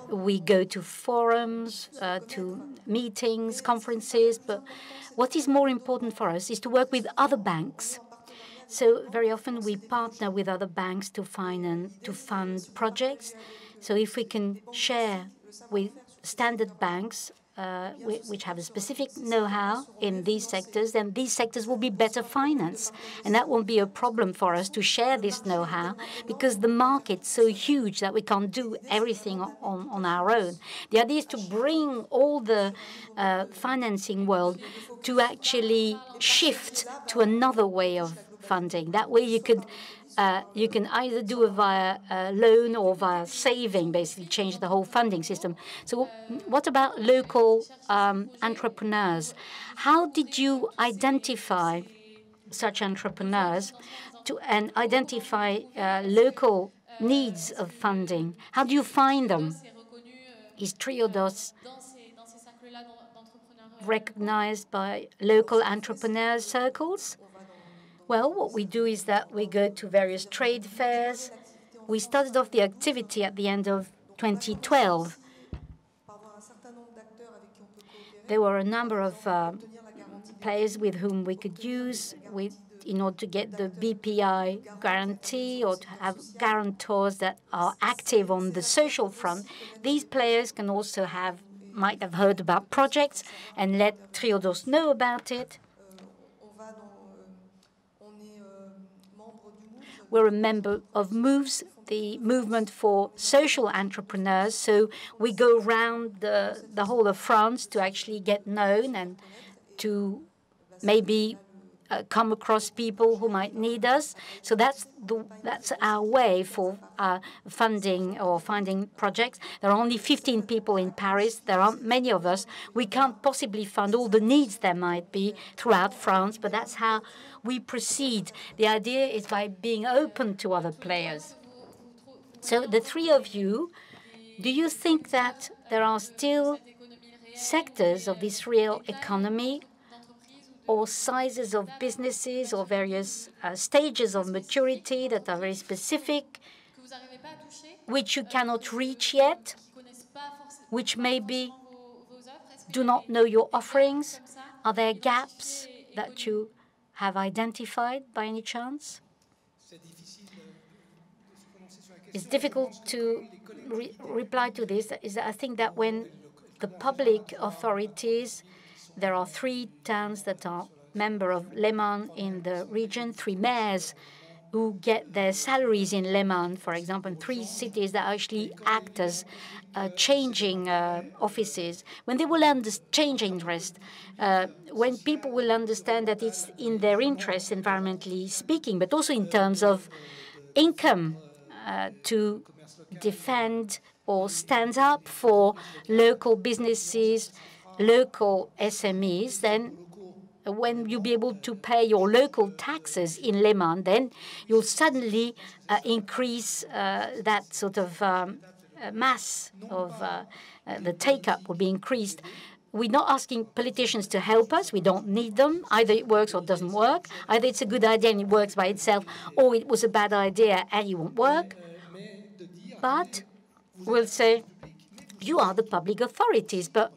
S2: We go to forums, to meetings, conferences. But what is more important for us is to work with other banks. So very often we partner with other banks to fund projects. So if we can share with standard banks which have a specific know-how in these sectors, then these sectors will be better financed. And that won't be a problem for us to share this know-how because the market's so huge that we can't do everything on our own. The idea is to bring all the financing world to actually shift to another way of funding. That way you could you can either do it via loan or via saving, basically change the whole funding system. So what about local entrepreneurs? How did you identify such entrepreneurs and identify local needs of funding? How do you find them? Is Triodos recognized by local entrepreneur circles? Well, what we do is that we go to various trade fairs. We started off the activity at the end of 2012. There were a number of players with whom we could use in order to get the BPI guarantee or to have guarantors that are active on the social front. These players can also might have heard about projects and let Triodos know about it. We're a member of MOVES, the movement for social entrepreneurs. So we go around the whole of France to actually get known and to maybe come across people who might need us. So that's our way for funding or finding projects. There are only 15 people in Paris. There aren't many of us. We can't possibly fund all the needs there might be throughout France, but that's how we proceed. The idea is by being open to other players. So the three of you, do you think that there are still sectors of this real economy or sizes of businesses or various stages of maturity that are very specific, which you cannot reach yet, which maybe do not know your offerings? Are there gaps that you have identified by any chance? It's difficult to reply to this. I think that when the public authorities, there are 3 towns that are member of Le Mans in the region, 3 mayors who get their salaries in Le Mans, for example, and 3 cities that actually act as changing offices. When they will change interest, when people will understand that it's in their interest, environmentally speaking, but also in terms of income, to defend or stand up for local businesses, local SMEs, then when you'll be able to pay your local taxes in Le Mans, then you'll suddenly increase that sort of mass of the take-up will be increased. We're not asking politicians to help us. We don't need them. Either it works or it doesn't work. Either it's a good idea and it works by itself, or it was a bad idea and it won't work. But we'll say, you are the public authorities, but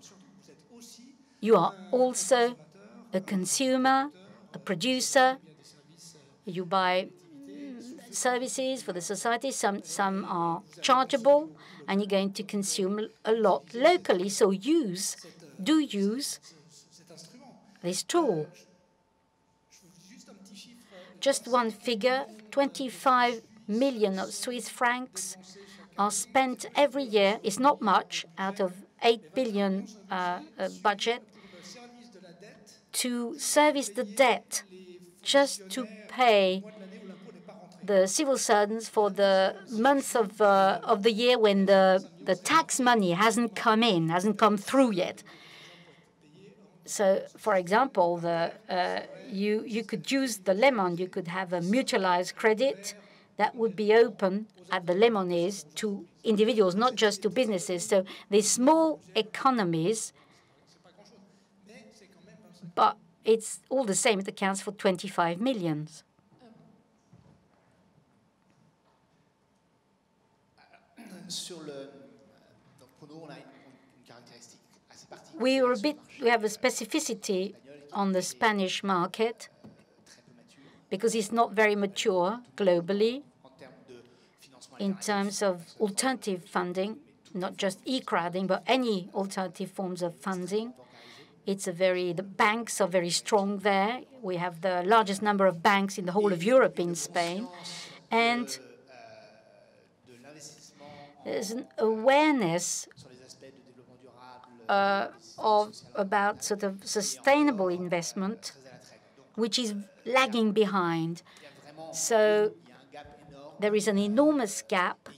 S2: you are also a consumer, a producer. You buy services for the society. Some are chargeable, and you're going to consume a lot locally. So do use this tool. Just one figure, 25 million of Swiss francs are spent every year. It's not much out of 8 billion budget to service the debt, just to pay the civil servants for the months of the year when the tax money hasn't come through yet. So, for example, you could use the Le Mans. You could have a mutualized credit that would be open at the Le Mans to individuals, not just to businesses. So these small economies, but it's all the same. It accounts for 25 million. We have a specificity on the Spanish market because it's not very mature globally in terms of alternative funding, not just e-crowding, but any alternative forms of funding. The banks are very strong there. We have the largest number of banks in the whole of Europe in Spain. And there's an awareness about sort of sustainable investment, which is lagging behind. So there is an enormous gap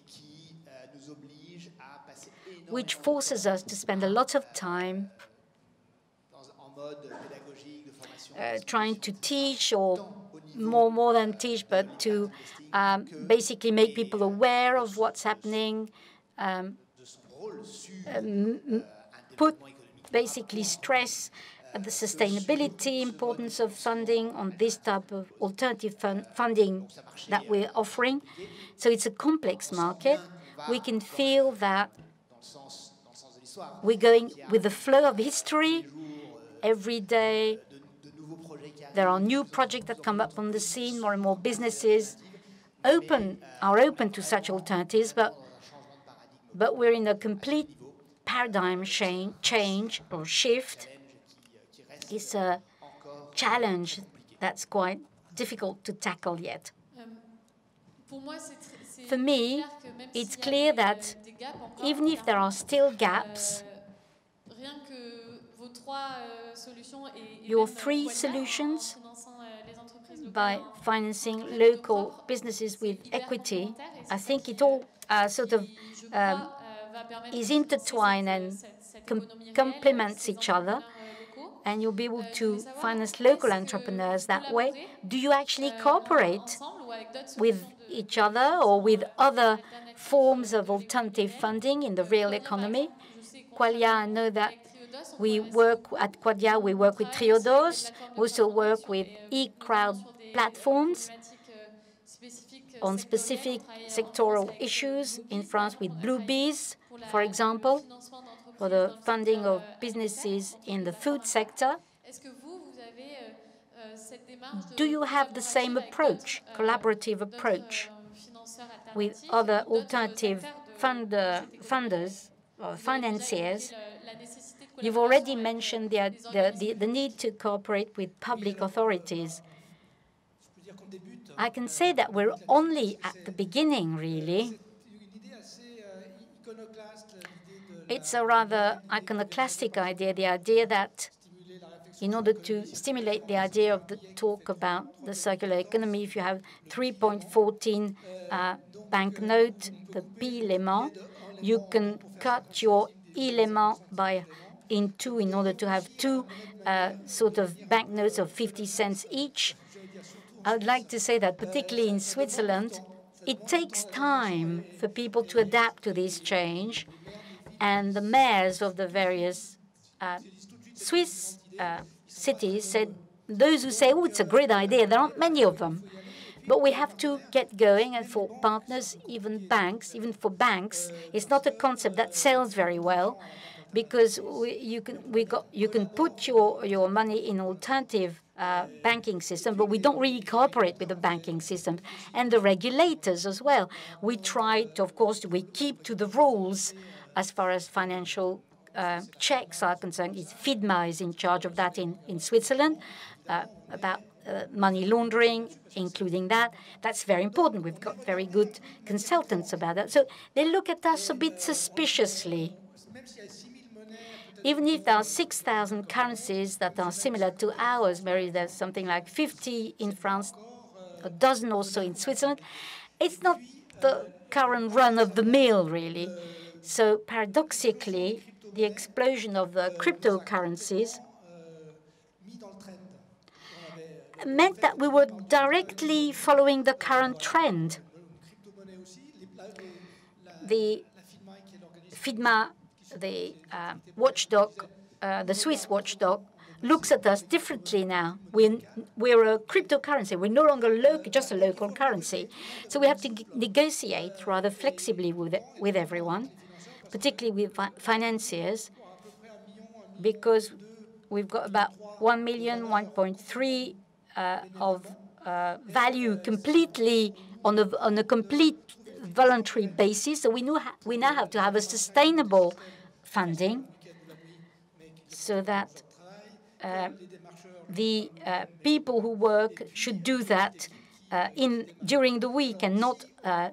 S2: which forces us to spend a lot of time trying to teach, or more than teach, but to basically make people aware of what's happening, put basically stress at the sustainability importance of funding on this type of alternative funding that we're offering. So it's a complex market. We can feel that we're going with the flow of history. Every day there are new projects that come up on the scene. More and more businesses are open to such alternatives, but we're in a complete paradigm change or shift. It's a challenge that's quite difficult to tackle yet. For me, it's clear that even if there are still gaps, your three solutions, by financing local businesses with equity, I think it all sort of is intertwined and complements each other, and you'll be able to finance local entrepreneurs that way. Do you actually cooperate with each other or with other forms of alternative funding in the real economy? Qualia, I know that we work at Quadia, we work with Triodos, we also work with e-crowd platforms on specific sectoral issues in France with Blue Bees, for example, for the funding of businesses in the food sector. Do you have the same approach, collaborative approach, with other alternative funders or financiers? You've already mentioned the need to cooperate with public authorities. I can say that we're only at the beginning, really. It's a rather iconoclastic idea, the idea that in order to stimulate the idea of the talk about the circular economy, if you have 3.14 banknote, the P-Léman, you can cut your E-Léman in two in order to have two sort of banknotes of 50 cents each. I would like to say that, particularly in Switzerland, it takes time for people to adapt to this change, and the mayors of the various Swiss cities said, those who say, oh, it's a great idea, there aren't many of them. But we have to get going, and for partners, even for banks, it's not a concept that sells very well, because you can put your money in alternative banking system, but we don't really cooperate with the banking system and the regulators as well. We try to, of course, we keep to the rules as far as financial checks are concerned. FIDMA is in charge of that in Switzerland, about money laundering, including that. That's very important. We've got very good consultants about that. So they look at us a bit suspiciously. Even if there are 6,000 currencies that are similar to ours, maybe there's something like 50 in France, a dozen or so in Switzerland, it's not the current run of the mill, really. So paradoxically, the explosion of the cryptocurrencies meant that we were directly following the current trend. The FIDMA, the watchdog, the Swiss watchdog, looks at us differently now. We're a cryptocurrency. We're no longer just a local currency. So we have to negotiate rather flexibly with everyone, particularly with financiers, because we've got about 1 million, 1.3 of value completely on a complete voluntary basis. So we now have to have a sustainable funding so that the people who work should do that during the week and not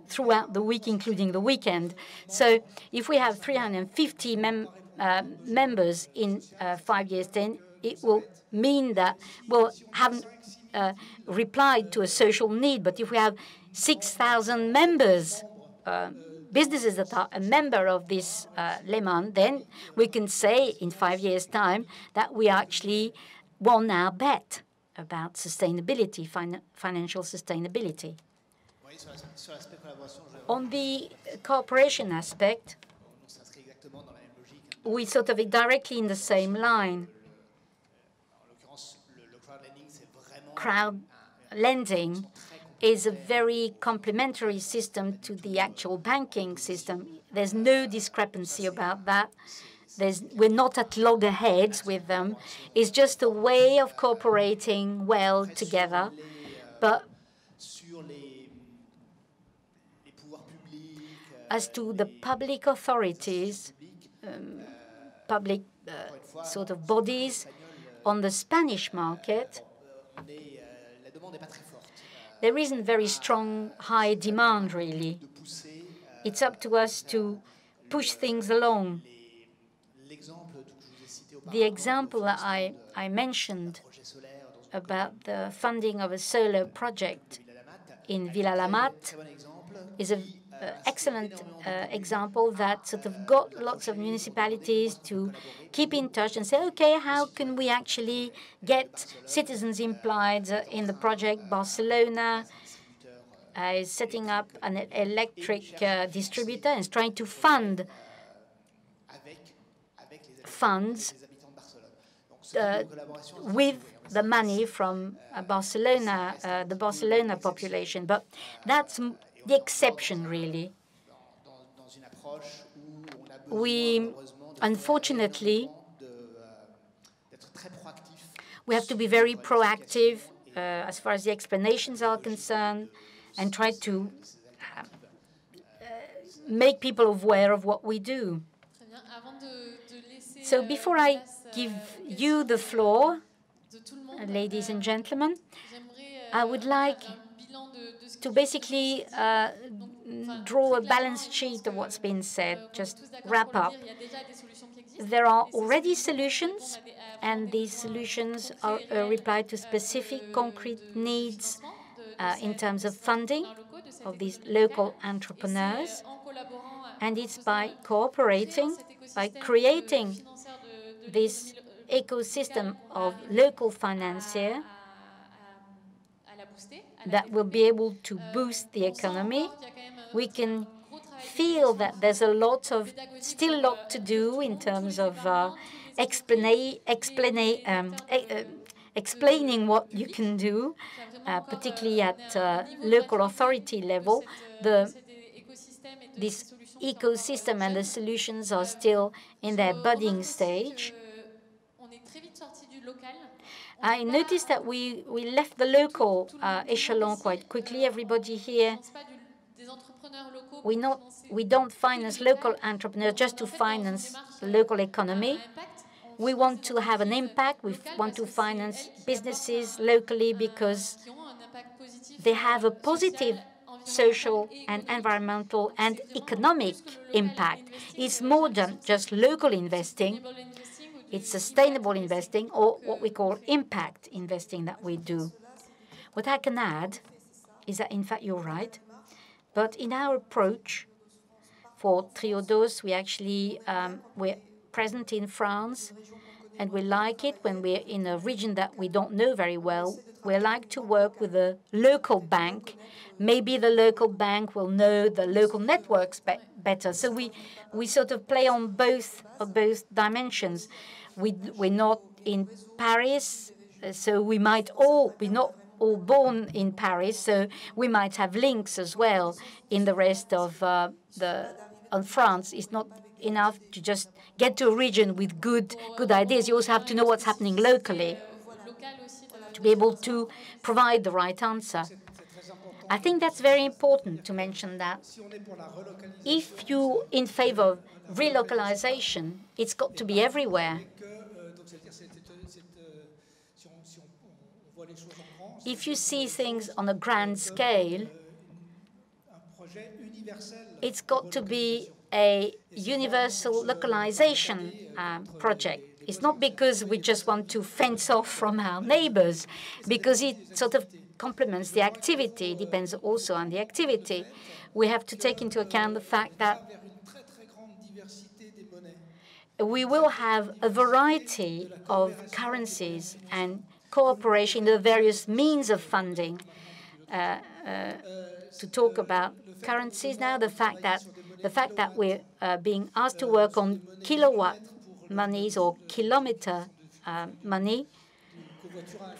S2: throughout the week, including the weekend. So if we have 350 members in 5 years, then it will mean that we'll haven't replied to a social need. But if we have 6,000 members, businesses that are a member of this Lehman, then we can say in 5 years' time that we actually won our bet about sustainability, financial sustainability. On the cooperation aspect, we sort of directly in the same line. Crowd lending is a very complementary system to the actual banking system. There's no discrepancy about that. We're not at loggerheads with them. It's just a way of cooperating well together. But as to the public authorities, public sort of bodies on the Spanish market, there isn't very strong high demand, really. It's up to us to push things along. The example that I mentioned about the funding of a solar project in Villalamat is an excellent example that sort of got lots of municipalities to keep in touch and say, okay, how can we actually get citizens implied in the project? Barcelona is setting up an electric distributor and is trying to fund funds with the money from Barcelona, the Barcelona population. But that's the exception, really. We, unfortunately, we have to be very proactive as far as the explanations are concerned and try to make people aware of what we do. So before I give you the floor, ladies and gentlemen, I would like to basically draw a balanced sheet of what's been said, just wrap up. There are already solutions, and these solutions are a reply to specific concrete needs in terms of funding of these local entrepreneurs. And it's by cooperating, by creating this ecosystem of local financiers that will be able to boost the economy. We can feel that there's still a lot to do in terms of explaining what you can do, particularly at local authority level. This ecosystem and the solutions are still in their budding stage. I noticed that we left the local echelon quite quickly. Everybody here, we don't finance local entrepreneurs just to finance the local economy. We want to have an impact. We want to finance businesses locally because they have a positive social and environmental and economic impact. It's more than just local investing. It's sustainable investing, or what we call impact investing that we do. What I can add is that, in fact, you're right. But in our approach for Triodos, we're present in France, and we like it when we're in a region that we don't know very well. We like to work with a local bank. Maybe the local bank will know the local networks better. So we sort of play on both dimensions. We're not in Paris, so we might be not all born in Paris, so we might have links as well in the rest of France. It's not enough to just get to a region with good ideas. You also have to know what's happening locally to be able to provide the right answer. I think that's very important to mention that. If you're in favor of relocalization, it's got to be everywhere. If you see things on a grand scale, it's got to be a universal localization project. It's not because we just want to fence off from our neighbors, because it sort of complements the activity. It depends also on the activity. We have to take into account the fact that we will have a variety of currencies and cooperation, the various means of funding. To talk about currencies now, the fact that we're being asked to work on kilowatt monies or kilometer money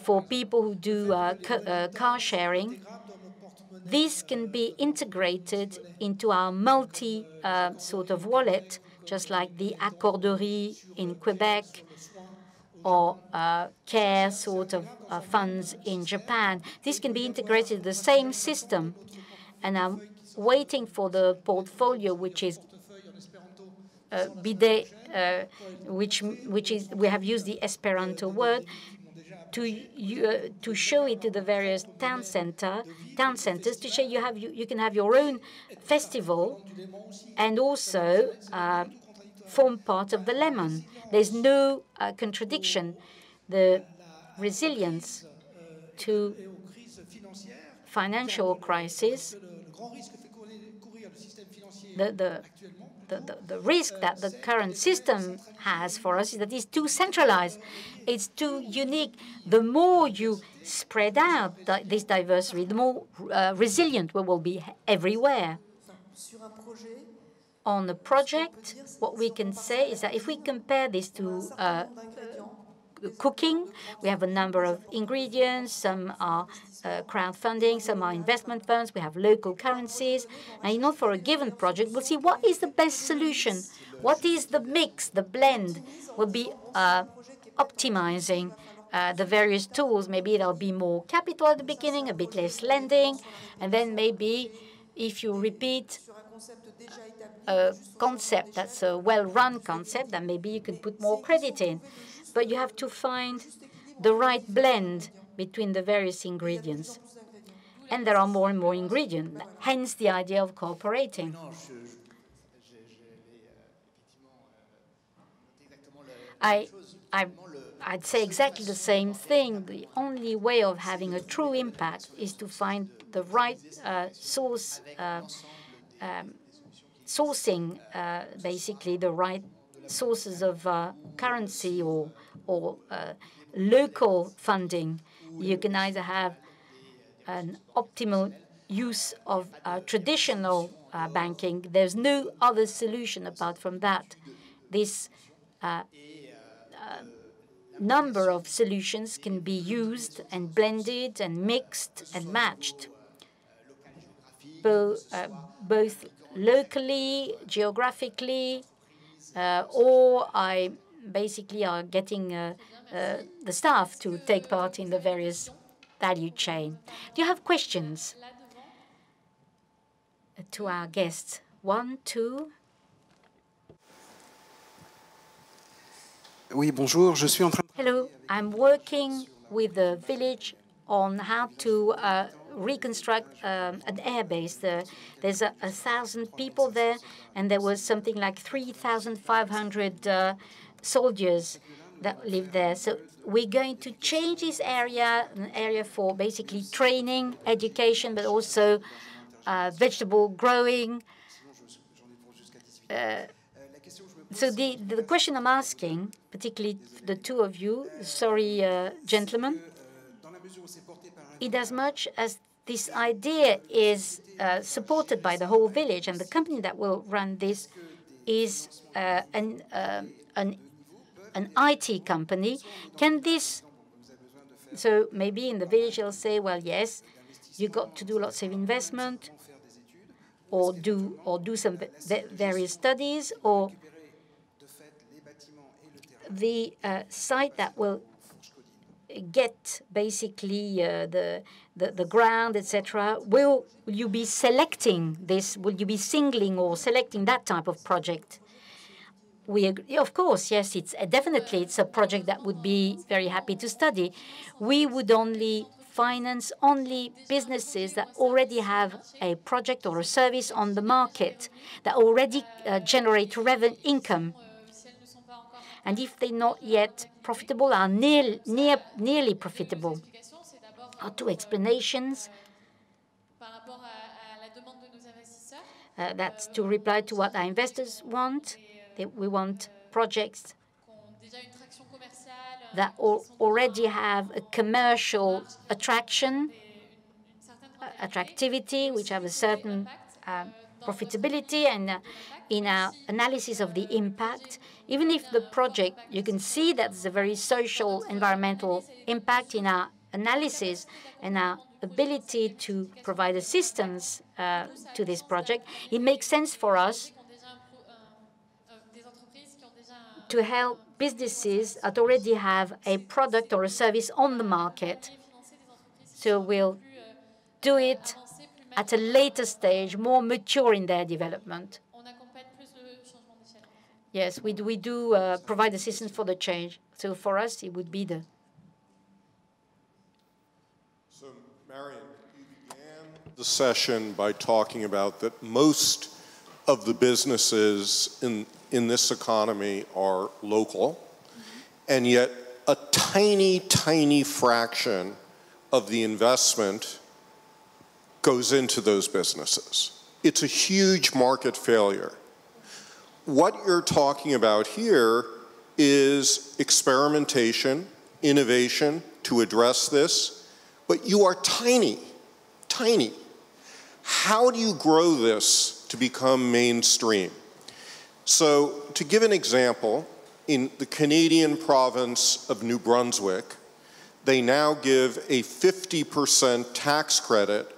S2: for people who do car sharing, this can be integrated into our multi sort of wallet, just like the accorderie in Quebec or care sort of funds in Japan. This can be integrated in the same system. And I'm waiting for the portfolio, which is bidet, which is, we have used the Esperanto word, to show it to the various town centers, to show you can have your own festival and also form part of the lemon. There's no contradiction. The resilience to financial crisis, the risk that the current system has for us is that it's too centralized. It's too unique. The more you spread out this diversity, the more resilient we will be everywhere. On a project, what we can say is that if we compare this to cooking, we have a number of ingredients. Some are crowdfunding, some are investment funds. We have local currencies. And not for a given project, we'll see what is the best solution. What is the mix, the blend? We'll be optimizing the various tools. Maybe there'll be more capital at the beginning, a bit less lending, and then maybe if you repeat a concept that's a well-run concept, then maybe you can put more credit in. But you have to find the right blend between the various ingredients. And there are more and more ingredients, hence the idea of cooperating. I'd say exactly the same thing. The only way of having a true impact is to find the right sourcing, basically the right sources of currency or local funding. You can either have an optimal use of traditional banking. There's no other solution apart from that. This number of solutions can be used and blended and mixed and matched, both locally, geographically, or I basically are getting the staff to take part in the various value chain. Do you have questions to our guests? 1, 2.
S4: Oui, bonjour. Je suis en train.
S2: Hello, I'm working with the village on how to reconstruct an airbase. There's 1,000 people there, and there was something like 3,500 soldiers that live there. So we're going to change this area, an area for basically training, education, but also vegetable growing. So the question I'm asking, particularly the two of you, sorry, gentlemen, in as much as this idea is supported by the whole village, and the company that will run this is an IT company, can this, so maybe in the village they'll say, well, yes, you got to do lots of investment, or do some various studies, or the site that will get basically the ground, etc. Will you be selecting this? Will you be singling or selecting that type of project? We agree, of course, yes. It's a project that would be very happy to study. We would only finance businesses that already have a project or a service on the market that already generate income. And if they're not yet profitable, are nearly profitable. are two explanations. That's to reply to what our investors want. We want projects that already have a commercial attractivity, which have a certain profitability, and in our analysis of the impact, even if the project, you can see that there's a very social, environmental impact in our analysis and our ability to provide assistance to this project, it makes sense for us to help businesses that already have a product or a service on the market. So we'll do it at a later stage, more mature in their development. Yes, we do provide assistance for the change. So for us, it would be the...
S4: So, Marion, you began the session by talking about that most of the businesses in this economy are local, and yet a tiny, tiny fraction of the investment goes into those businesses. It's a huge market failure. What you're talking about here is experimentation, innovation to address this, but you are tiny, tiny. How do you grow this to become mainstream? So to give an example, in the Canadian province of New Brunswick, they now give a 50% tax credit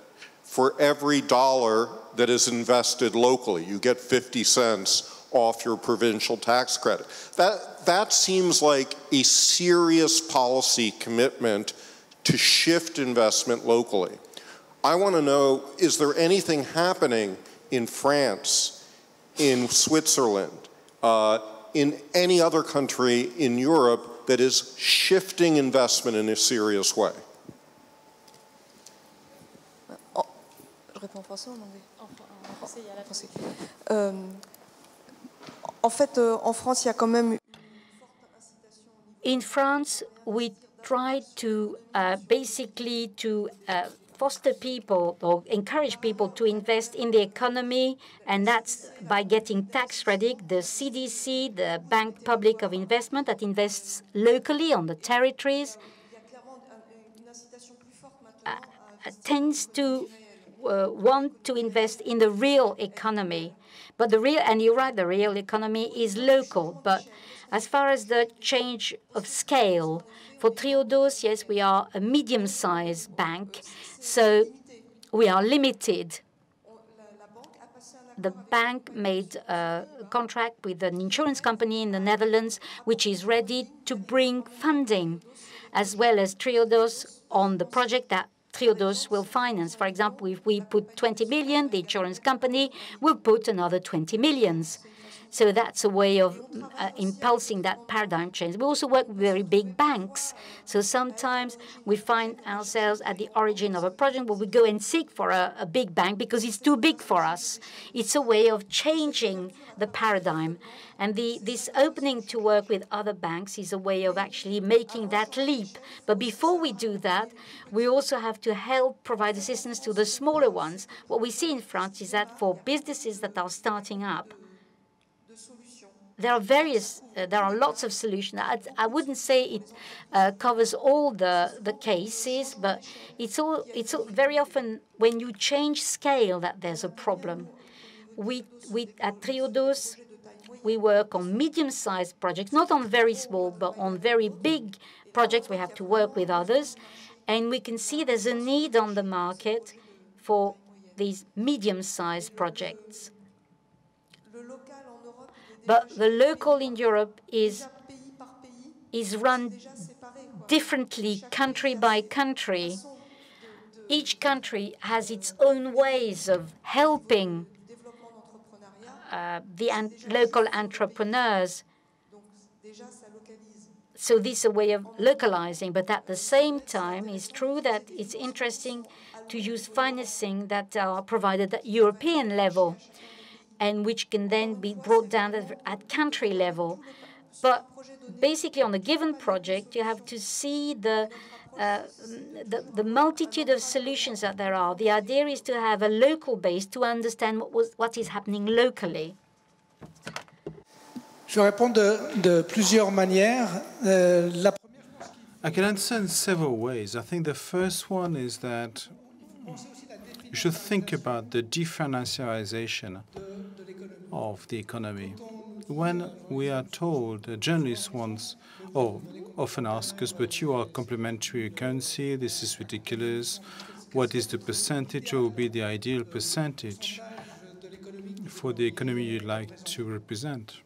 S4: for every dollar that is invested locally. You get 50 cents off your provincial tax credit. That seems like a serious policy commitment to shift investment locally. I want to know, is there anything happening in France, in Switzerland, in any other country in Europe that is shifting investment in a serious way?
S5: Je réponds en français ou en anglais? En français, il y a la français. En fait, en France, il y a quand même une forte incitation.
S2: In France, we try to basically foster people or encourage people to invest in the economy, and that's by getting tax credit. The CDC, the Bank Public of Investment, that invests locally on the territories, tends to want to invest in the real economy. But and you're right, the real economy is local. But as far as the change of scale, for Triodos, yes, we are a medium-sized bank, so we are limited. The bank made a contract with an insurance company in the Netherlands, which is ready to bring funding, as well as Triodos on the project that Triodos will finance. For example, if we put 20 million, the insurance company will put another 20 millions. So that's a way of impulsing that paradigm change. We also work with very big banks. So sometimes we find ourselves at the origin of a project where we go and seek for a big bank because it's too big for us. It's a way of changing the paradigm. And this opening to work with other banks is a way of actually making that leap. But before we do that, we also have to help provide assistance to the smaller ones. What we see in France is that for businesses that are starting up, there are lots of solutions. I wouldn't say it covers all the cases, but it's all very often when you change scale that there's a problem. We at Triodos, we work on medium-sized projects, not on very small, but on very big projects. We have to work with others, and we can see there's a need on the market for these medium-sized projects. But the local in Europe is run differently, country by country. Each country has its own ways of helping the local entrepreneurs. So this is a way of localizing, but at the same time, it's true that it's interesting to use financing that are provided at European level, and which can then be brought down at country level. But basically, on a given project, you have to see the multitude of solutions that there are. The idea is to have a local base to understand what is happening locally.
S6: Je réponds de plusieurs manières.
S3: I can answer in several ways. I think the first one is that you should think about the definanciarization of the economy. When we are told, journalists once, often ask us, but you are complementary currency, this is ridiculous. What is the percentage or will be the ideal percentage for the economy you'd like to represent?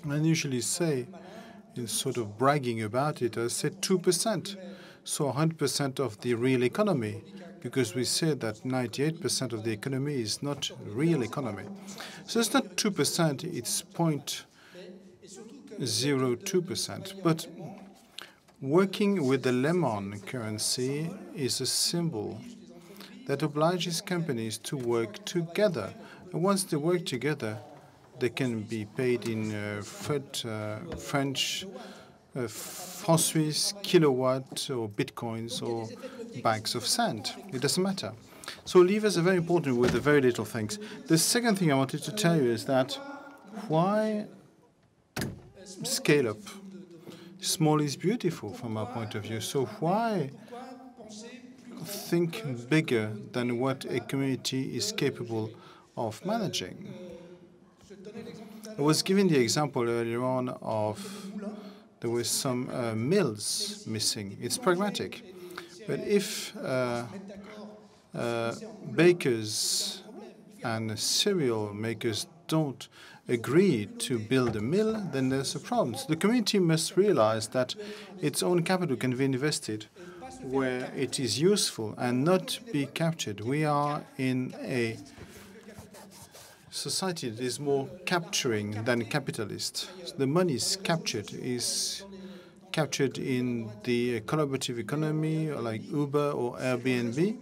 S3: I usually say, in sort of bragging about it, I said 2%, so 100% of the real economy, because we said that 98% of the economy is not real economy. So it's not 2%, it's 0.02%. But working with the lemon currency is a symbol that obliges companies to work together. And once they work together, they can be paid in French, francs Suisse, kilowatt, or bitcoins, or bags of sand. It doesn't matter. So levers are very important with the very little things. The second thing I wanted to tell you is that why scale up? Small is beautiful from our point of view. So why think bigger than what a community is capable of managing? I was given the example earlier on of there were some mills missing. It's pragmatic. But if bakers and cereal makers don't agree to build a mill, then there's a problem. So the community must realize that its own capital can be invested where it is useful and not be captured. We are in a society that is more capturing than capitalist. So the money is captured in the collaborative economy, like Uber or Airbnb.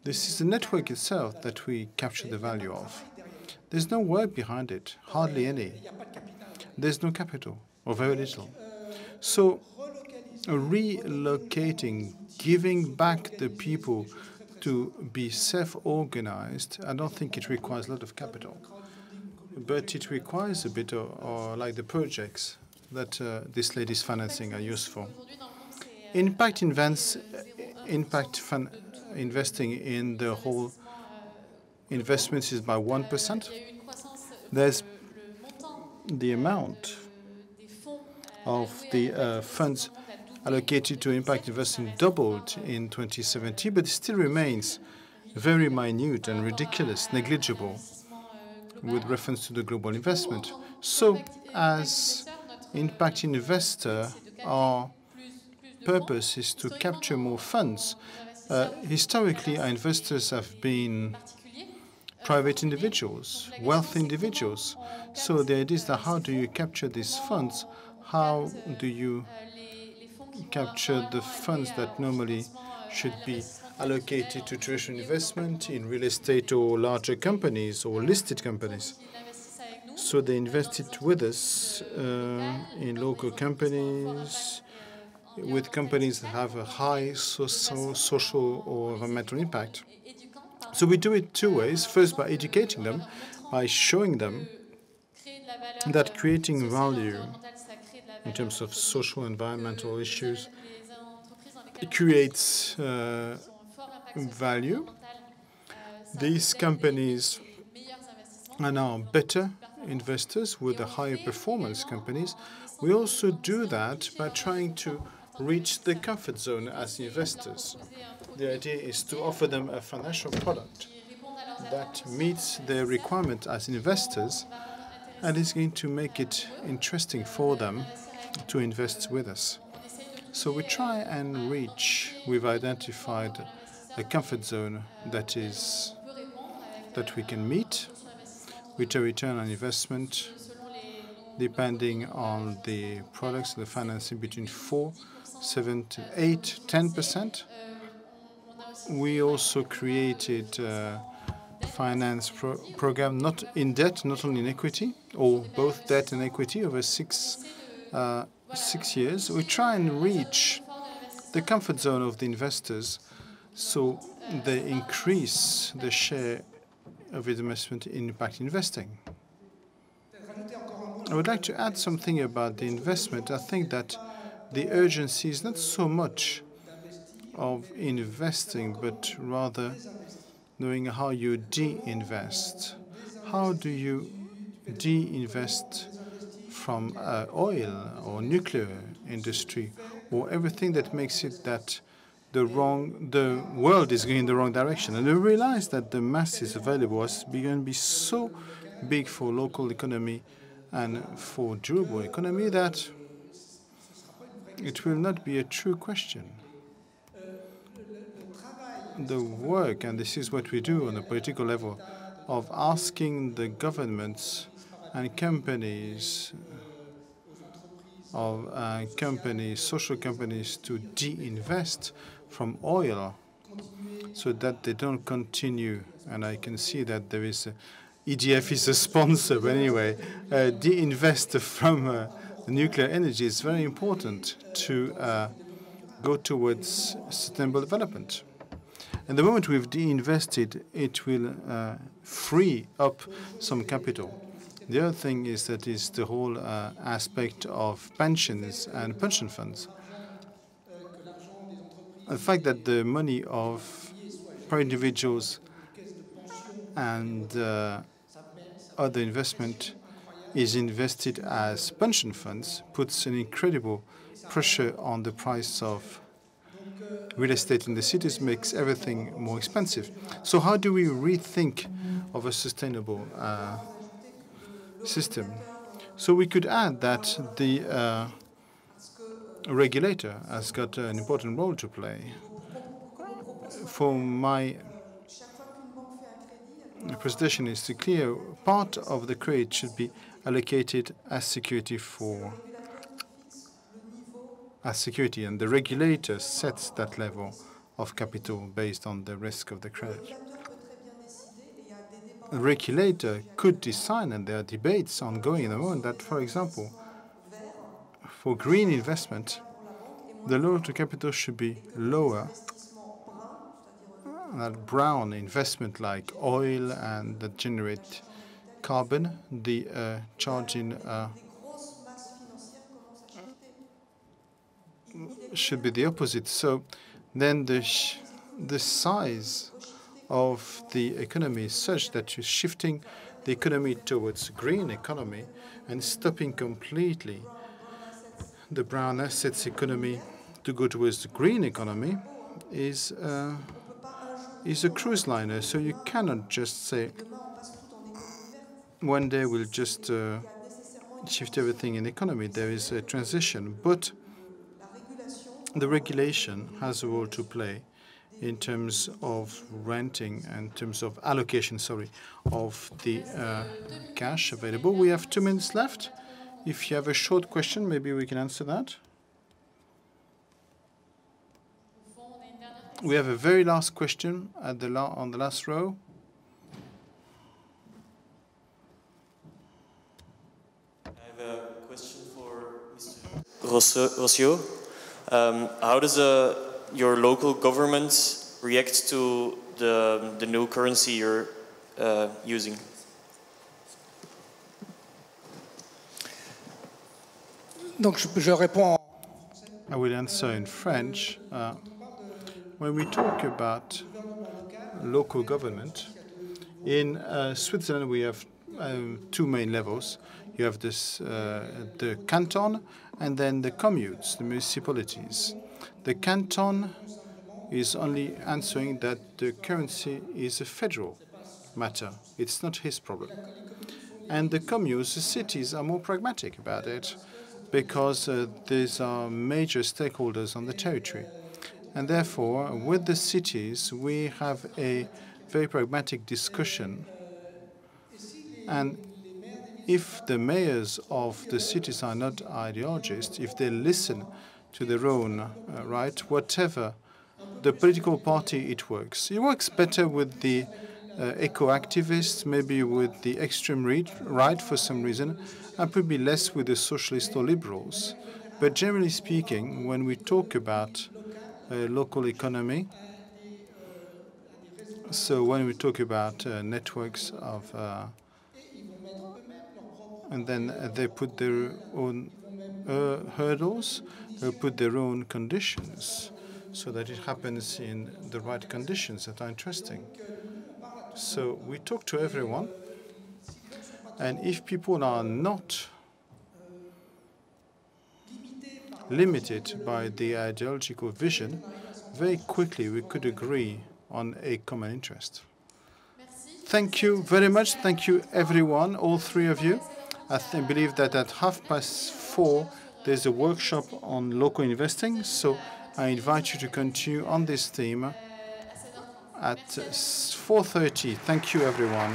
S3: This is the network itself that we capture the value of. There's no work behind it, hardly any. There's no capital, or very little. So relocating, giving back the people to be self-organized, I don't think it requires a lot of capital. But it requires a bit of, like the projects that this lady's financing are useful. Impact investing in the whole investments is by 1%. There's the amount of the funds allocated to impact investing doubled in 2017, but it still remains very minute and ridiculous, negligible with reference to the global investment. So as impact investor, our purpose is to capture more funds. Historically, our investors have been private individuals, wealthy individuals. So the idea is that how do you capture these funds? How do you capture the funds that normally should be allocated to traditional investment in real estate or larger companies or listed companies? So they invested with us in local companies, with companies that have a high social or environmental impact. So we do it two ways. First, by educating them, by showing them that creating value in terms of social environmental issues creates value. These companies are now better investors with the higher performance companies. We also do that by trying to reach the comfort zone as investors. The idea is to offer them a financial product that meets their requirement as investors and is going to make it interesting for them to invest with us. So we try and reach, we've identified a comfort zone that we can meet with a return on investment depending on the products, the financing between 4, 7, 8, 10%. We also created finance program, not in debt, not only in equity, or both debt and equity over 6 years. We try and reach the comfort zone of the investors so they increase the share of investment in impact investing. I would like to add something about the investment. I think that the urgency is not so much of investing, but rather knowing how you de-invest. How do you de-invest from oil or nuclear industry or everything that makes it that the world is going in the wrong direction? And we realize that the masses available is going to be so big for local economy and for durable economy that it will not be a true question. The work, and this is what we do on a political level, of asking the governments and companies, social companies, to de-invest from oil so that they don't continue. And I can see that there is EDF is a sponsor, but anyway, de-invest from nuclear energy is very important to go towards sustainable development. And the moment we've de-invested, it will free up some capital. The other thing is that is the whole aspect of pensions and pension funds. The fact that the money of private individuals and other investment is invested as pension funds puts an incredible pressure on the price of real estate in the cities, makes everything more expensive. So how do we rethink of a sustainable system? So we could add that the regulator has got an important role to play. For my presentation is to clear, part of the credit should be allocated as security and the regulator sets that level of capital based on the risk of the credit. The regulator could decide, and there are debates ongoing in the moment, that, for example, for green investment, the loan to capital should be lower. That brown investment like oil and that generate carbon, the charging should be the opposite. So then the size of the economy is such that you're shifting the economy towards green economy and stopping completely the brown assets economy to go towards the green economy is a cruise liner. So you cannot just say one day we'll just shift everything in economy. There is a transition, but the regulation has a role to play in terms of renting and in terms of allocation, of the cash available. We have 2 minutes left. If you have a short question, maybe we can answer that. We have a very last question at on the last row.
S7: I have a question for Mr. Rossio. How does your local government react to the new currency you're using?
S6: Donc je réponds.
S3: I will answer in French. When we talk about local government, in Switzerland we have 2 main levels. You have the canton and then the communes, the municipalities. The canton is only answering that the currency is a federal matter. It's not his problem. And the communes, the cities, are more pragmatic about it because these are major stakeholders on the territory. And therefore, with the cities, we have a very pragmatic discussion. And if the mayors of the cities are not ideologists, if they listen to their own right, whatever the political party, it works. It works better with the eco-activists, maybe with the extreme right for some reason, and probably less with the socialists or liberals. But generally speaking, when we talk about local economy, so when we talk about networks of, and then they put their own hurdles, they put their own conditions, so that it happens in the right conditions that are interesting. So we talk to everyone, and if people are not limited by the ideological vision, very quickly we could agree on a common interest. Thank you very much. Thank you, everyone, all three of you. I believe that at 4:30, there's a workshop on local investing, so I invite you to continue on this theme at 4:30. Thank you, everyone.